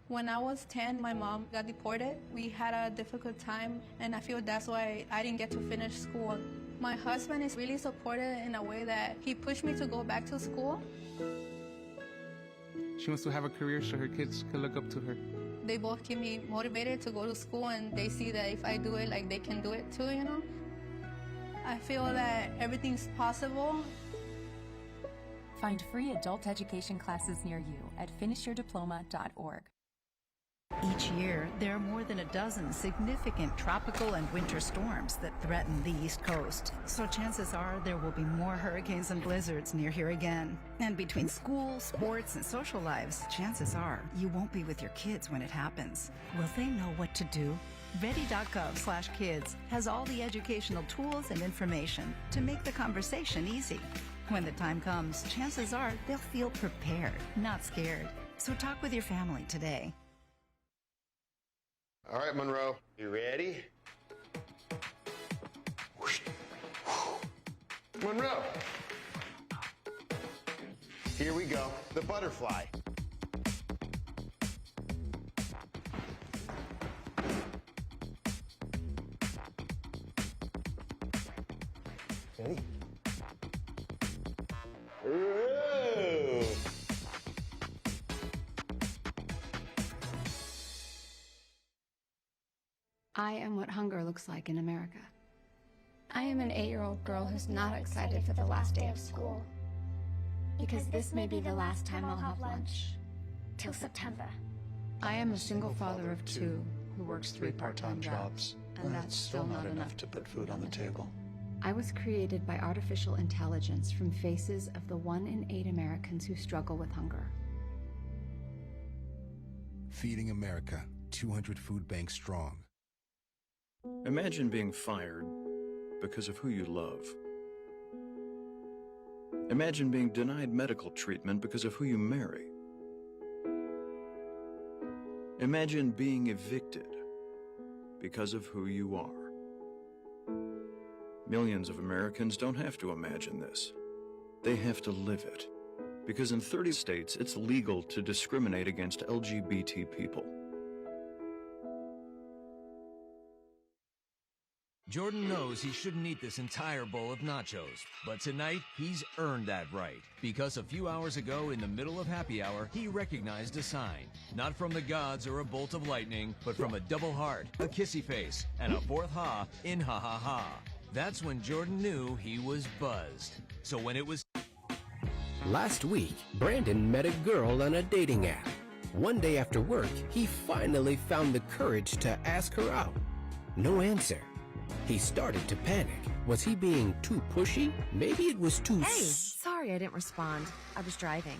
When I was 10, my mom got deported. We had a difficult time, and I feel that's why I didn't get to finish school. My husband is really supportive in a way that he pushed me to go back to school. She wants to have a career so her kids can look up to her. They both keep me motivated to go to school, and they see that if I do it, like, they can do it too, you know? I feel that everything's possible. Find free adult education classes near you at finishyourdiploma.org. Each year, there are more than a dozen significant tropical and winter storms that threaten the East Coast. So chances are there will be more hurricanes and blizzards near here again. And between school, sports, and social lives, chances are you won't be with your kids when it happens. Will they know what to do? Ready.gov/kids has all the educational tools and information to make the conversation easy. When the time comes, chances are they'll feel prepared, not scared. So talk with your family today. All right, Monroe, you ready? Monroe. Here we go, the butterfly. Ready? Ooh. I am what hunger looks like in America. I am an 8-year-old girl who's not excited for the last day of school. Because this may be the last time I'll have lunch. Till September. I am a single father of 2 who works 3 part-time jobs. And that's still not enough to put food on the table. I was created by artificial intelligence from faces of the 1 in 8 Americans who struggle with hunger. Feeding America, 200 food banks strong. Imagine being fired because of who you love. Imagine being denied medical treatment because of who you marry. Imagine being evicted because of who you are. Millions of Americans don't have to imagine this. They have to live it. Because in 30 states, it's legal to discriminate against LGBT people. Jordan knows he shouldn't eat this entire bowl of nachos, but tonight he's earned that right. Because a few hours ago, in the middle of happy hour, he recognized a sign. Not from the gods or a bolt of lightning, but from a double heart, a kissy face, and a 4th ha in ha ha ha. That's when Jordan knew he was buzzed. So when it was... Last week, Brandon met a girl on a dating app. One day after work, he finally found the courage to ask her out. No answer. He started to panic. Was he being too pushy? Maybe it was too... Hey, sorry I didn't respond. I was driving.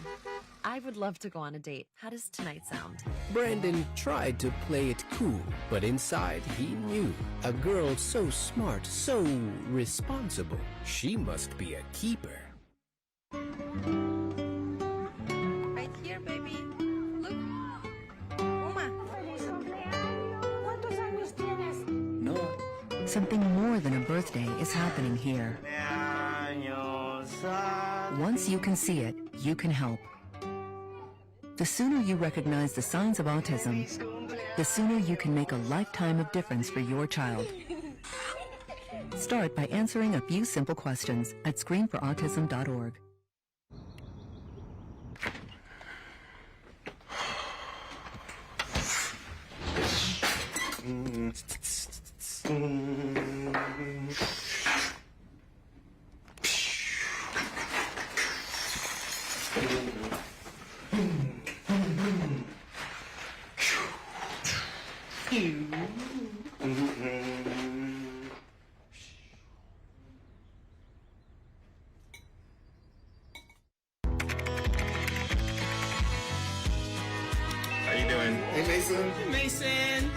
I would love to go on a date. How does tonight sound? Brandon tried to play it cool, but inside he knew. A girl so smart, so responsible. She must be a keeper. Right here, baby. Look. Uma. Something more than a birthday is happening here. Once you can see it, you can help. The sooner you recognize the signs of autism, the sooner you can make a lifetime of difference for your child. Start by answering a few simple questions at screenforautism.org. How you doing? Hey, Mason. Mason.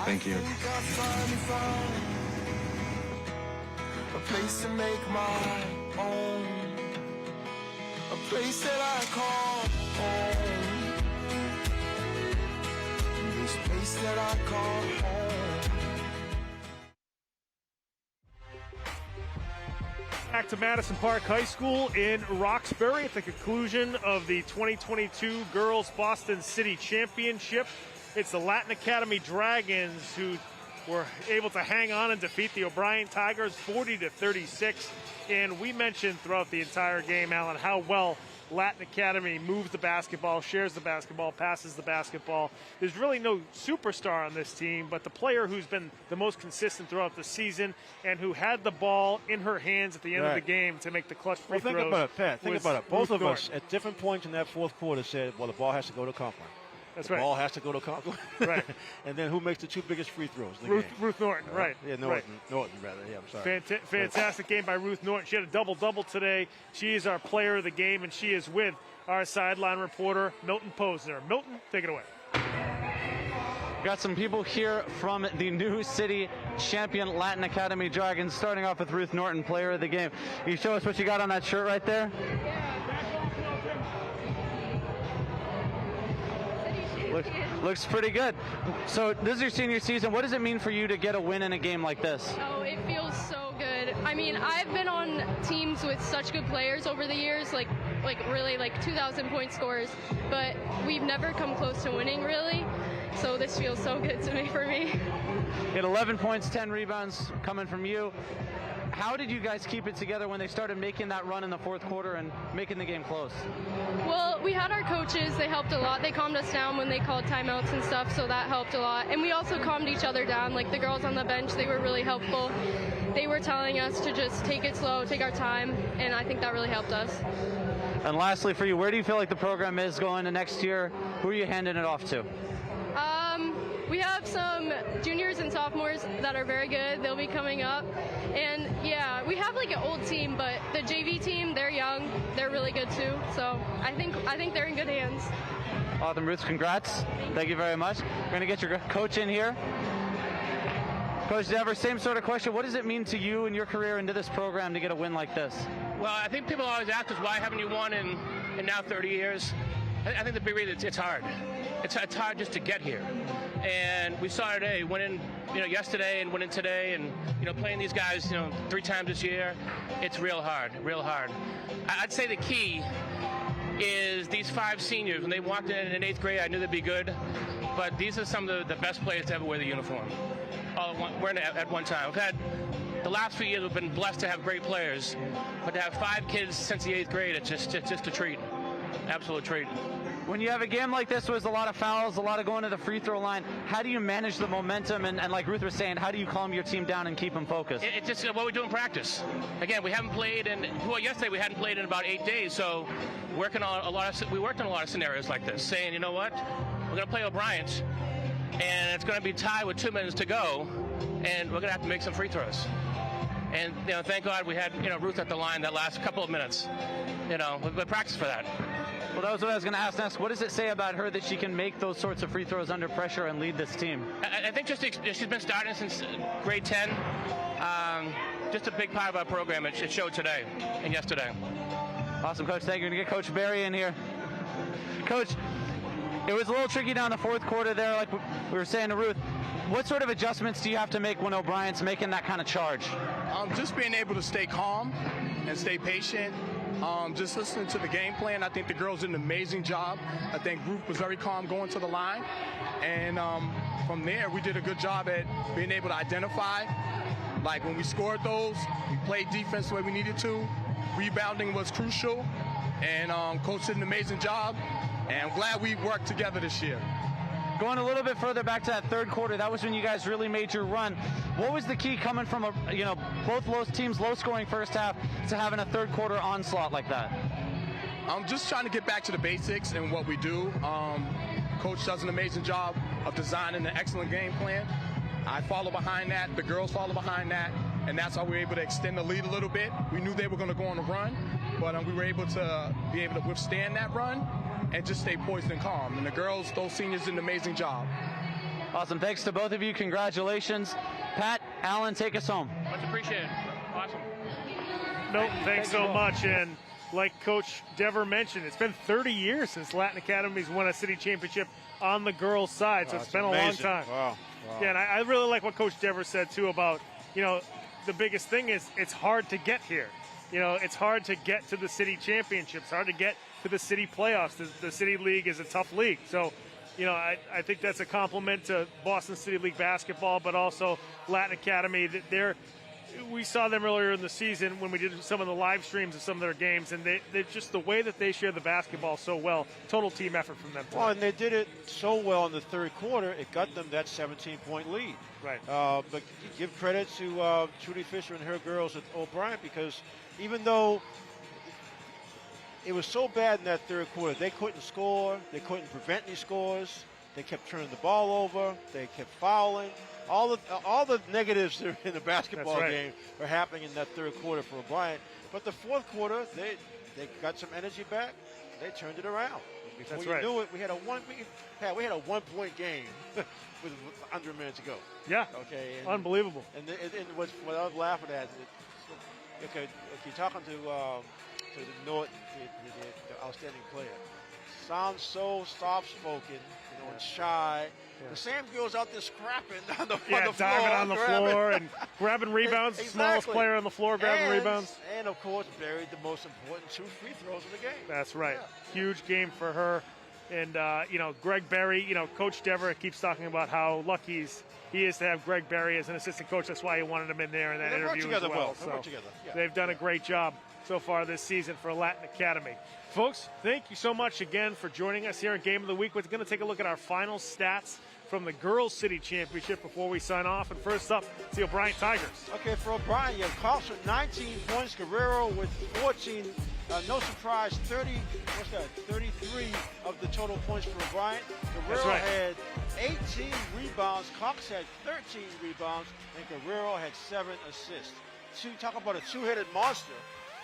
Thank you. A place to make my own, a place that I call home, this place that I call home. Back to Madison Park High School in Roxbury at the conclusion of the 2022 Girls Boston City Championship. It's the Latin Academy Dragons who were able to hang on and defeat the O'Brien Tigers 40-36. And we mentioned throughout the entire game, Alan, how well Latin Academy moves the basketball, shares the basketball, passes the basketball. There's really no superstar on this team, but the player who's been the most consistent throughout the season and who had the ball in her hands at the end of the game to make the clutch free throws. Well, think about it, Pat. Think about it. Both of Norton. us at different points in that fourth quarter said, well, the ball has to go to Conklin. That's the right. ball has to go to Conklin. Right. And then who makes the two biggest free throws in the game? Ruth Norton, right. Yeah, Norton. Right. Norton, rather. Yeah, I'm sorry. Fantastic game by Ruth Norton. She had a double-double today. She is our player of the game, and she is with our sideline reporter, Milton Posner. Milton, take it away. Got some people here from the new city champion Latin Academy Dragons, starting off with Ruth Norton, player of the game. Can you show us what you got on that shirt right there? Looks pretty good. So this is your senior season. What does it mean for you to get a win in a game like this? Oh, it feels so good. I mean, I've been on teams with such good players over the years, like really 2,000 point scorers, but we've never come close to winning really. So this feels so good for me. You had 11 points, 10 rebounds coming from you. How did you guys keep it together when they started making that run in the fourth quarter and making the game close? Well, we had our coaches. They helped a lot. They calmed us down when they called timeouts and stuff, so that helped a lot. And we also calmed each other down. Like the girls on the bench, they were really helpful. They were telling us to just take it slow, take our time, and I think that really helped us. And lastly, for you, where do you feel like the program is going to next year? Who are you handing it off to? We have some juniors and sophomores that are very good. They'll be coming up. And yeah, we have like an old team, but the JV team, they're young. They're really good too. So I think they're in good hands. Awesome, Ruth, congrats. Thank you very much. We're going to get your coach in here. Coach Devers, same sort of question. What does it mean to you in your career and to this program to get a win like this? Well, I think people always ask us, why haven't you won in now 30 years? I think the big reason, it's hard. It's hard just to get here. And we saw today, winning, yesterday and winning today, and playing these guys, 3 times this year. It's real hard, real hard. I'd say the key is these 5 seniors. When they walked in 8th grade, I knew they'd be good. But these are some of the best players to ever wear the uniform. Wearing it at one time. We've had the last few years, we've been blessed to have great players, but to have 5 kids since the 8th grade, it's just a treat, absolute treat. When you have a game like this, there's a lot of fouls, a lot of going to the free throw line. How do you manage the momentum? And like Ruth was saying, how do you calm your team down and keep them focused? It's just what we do in practice. Again, we haven't played yesterday we hadn't played in about 8 days, so we worked on a lot of scenarios like this, saying, you know what, we're going to play O'Brien's, and it's going to be tied with 2 minutes to go, and we're going to have to make some free throws. And thank God we had Ruth at the line that last couple of minutes. We practiced for that. Well, that was what I was going to ask next. What does it say about her that she can make those sorts of free throws under pressure and lead this team? I think she's been starting since grade 10. Just a big part of our program. It showed today and yesterday. Awesome, Coach. Thank you. We're going to get Coach Barry in here. Coach, it was a little tricky down the fourth quarter there, like we were saying to Ruth. What sort of adjustments do you have to make when O'Brien's making that kind of charge? Just being able to stay calm and stay patient. Just listening to the game plan. I think the girls did an amazing job. I think Ruth was very calm going to the line. And from there, we did a good job at being able to identify. Like when we scored those, we played defense the way we needed to. Rebounding was crucial. And Coach did an amazing job. And I'm glad we worked together this year. Going a little bit further back to that third quarter, that was when you guys really made your run. What was the key coming from both teams low-scoring first half to having a third quarter onslaught like that? I'm just trying to get back to the basics and what we do. Coach does an amazing job of designing an excellent game plan. I follow behind that. The girls follow behind that. And that's how we were able to extend the lead a little bit. We knew they were going to go on a run, but we were able to withstand that run and just stay poised and calm. And the girls, those seniors, did an amazing job. Awesome. Thanks to both of you. Congratulations. Pat, Alan, take us home. Much appreciated. Awesome. Nope, thanks so much. And like Coach Dever mentioned, it's been 30 years since Latin Academy's won a city championship on the girls' side, so it's been a long time. Wow. Yeah, and I really like what Coach Dever said, too, about, the biggest thing is it's hard to get here. It's hard to get to the city championships, hard to get to the city playoffs. The city league is a tough league. So, I think that's a compliment to Boston City League basketball, but also Latin Academy. We saw them earlier in the season when we did some of the live streams of some of their games, and they're just the way that they share the basketball so well. Total team effort from them. Well, and they did it so well in the third quarter, it got them that 17-point lead. Right. But give credit to Trudy Fisher and her girls at O'Brien, because even though it was so bad in that third quarter, they couldn't score, they couldn't prevent any scores, they kept turning the ball over, they kept fouling. All the negatives that are in the basketball game are happening in that third quarter for O'Brien. But the fourth quarter, they got some energy back. They turned it around. Before you knew it, we had a 1-point game with under a minute to go. Yeah. Okay. Unbelievable. And what I was laughing at, okay, you're talking to the North, the outstanding player. Sounds so soft-spoken, and shy. Yeah. The same girl's out there scrapping on the floor. Diving on the floor and grabbing rebounds. Exactly. Smallest player on the floor grabbing rebounds. And, of course, buried the most important 2 free throws in the game. That's right. Yeah. Huge game for her. And, Greg Berry, Coach Dever keeps talking about how lucky he is to have Greg Berry as an assistant coach. That's why he wanted him in there in that interview as well. They work together. Yeah. They've done a great job so far this season for Latin Academy. Folks, thank you so much again for joining us here in Game of the Week. We're going to take a look at our final stats from the Girls City Championship before we sign off. And first up, it's the O'Brien Tigers. Okay, for O'Brien, you have Cox with 19 points, Guerrero with 14. No surprise, 33 of the total points for O'Brien. Guerrero had 18 rebounds, Cox had 13 rebounds, and Guerrero had 7 assists. Talk about a two-headed monster.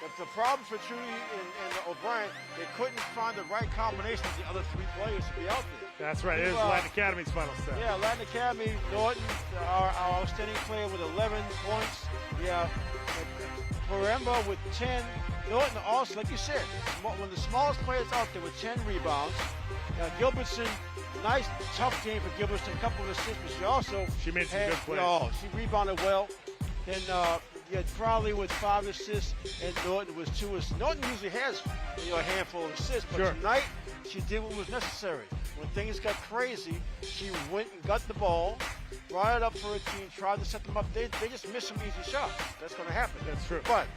But the problem for Trudy and O'Brien, they couldn't find the right combination of the other 3 players to be out there. That's right. It is Latin Academy's final stat. Yeah, Latin Academy, Norton, our outstanding player with 11 points. Yeah, Paremba with 10. Norton also, like you said, one of the smallest players out there with 10 rebounds. Gilbertson, nice, tough game for Gilbertson, a couple of assists, she made some good plays. She rebounded well. Then Crowley with 5 assists, and Norton was 2 assists. Norton usually has a handful of assists, but tonight she did what was necessary. When things got crazy, she went and got the ball, brought it up for her team, tried to set them up. They just missed some easy shots. That's going to happen. That's true. But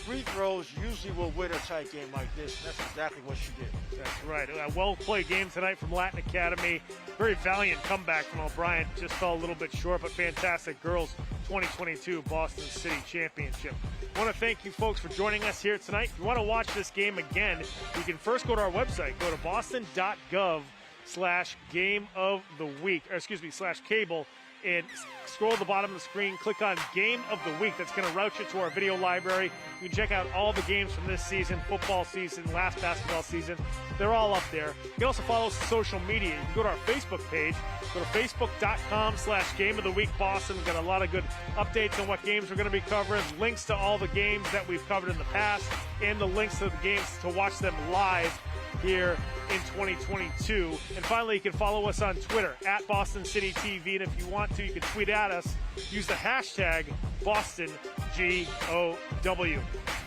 free throws usually will win a tight game like this, and that's exactly what she did. That's right. A well-played game tonight from Latin Academy. Very valiant comeback from O'Brien. Just fell a little bit short, but fantastic girls 2022 Boston City Championship. I want to thank you folks for joining us here tonight. If you want to watch this game again, you can first go to our website. Go to boston.gov/game-of-the-week, /cable, and scroll to the bottom of the screen, click on Game of the Week. That's going to route you to our video library. You can check out all the games from this season, football season, last basketball season. They're all up there. You can also follow us on social media. You can go to our Facebook page. Go to facebook.com/Game-of-the-Week Boston. We've got a lot of good updates on what games we're going to be covering, links to all the games that we've covered in the past, and the links to the games to watch them live here in 2022. And finally, you can follow us on Twitter at Boston City TV. And if you want to, you can tweet at us. Use the hashtag BostonGOW.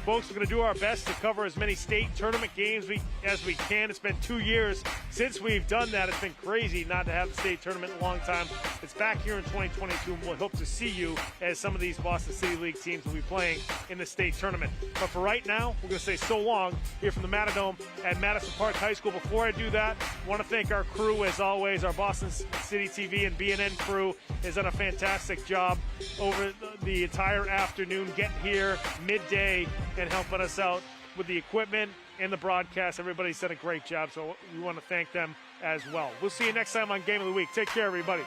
Folks, we're going to do our best to cover as many state tournament games as we can. It's been 2 years since we've done that. It's been crazy not to have the state tournament in a long time. It's back here in 2022, and we'll hope to see you as some of these Boston City League teams will be playing in the state tournament. But for right now, we're going to say so long here from the Matadome at Madison Park High School. Before I do that, I want to thank our crew, as always. Our Boston City TV and BNN crew has done a fantastic job over the entire afternoon, getting here midday and helping us out with the equipment and the broadcast. Everybody's done a great job, so we want to thank them as well. We'll see you next time on Game of the Week. Take care, everybody.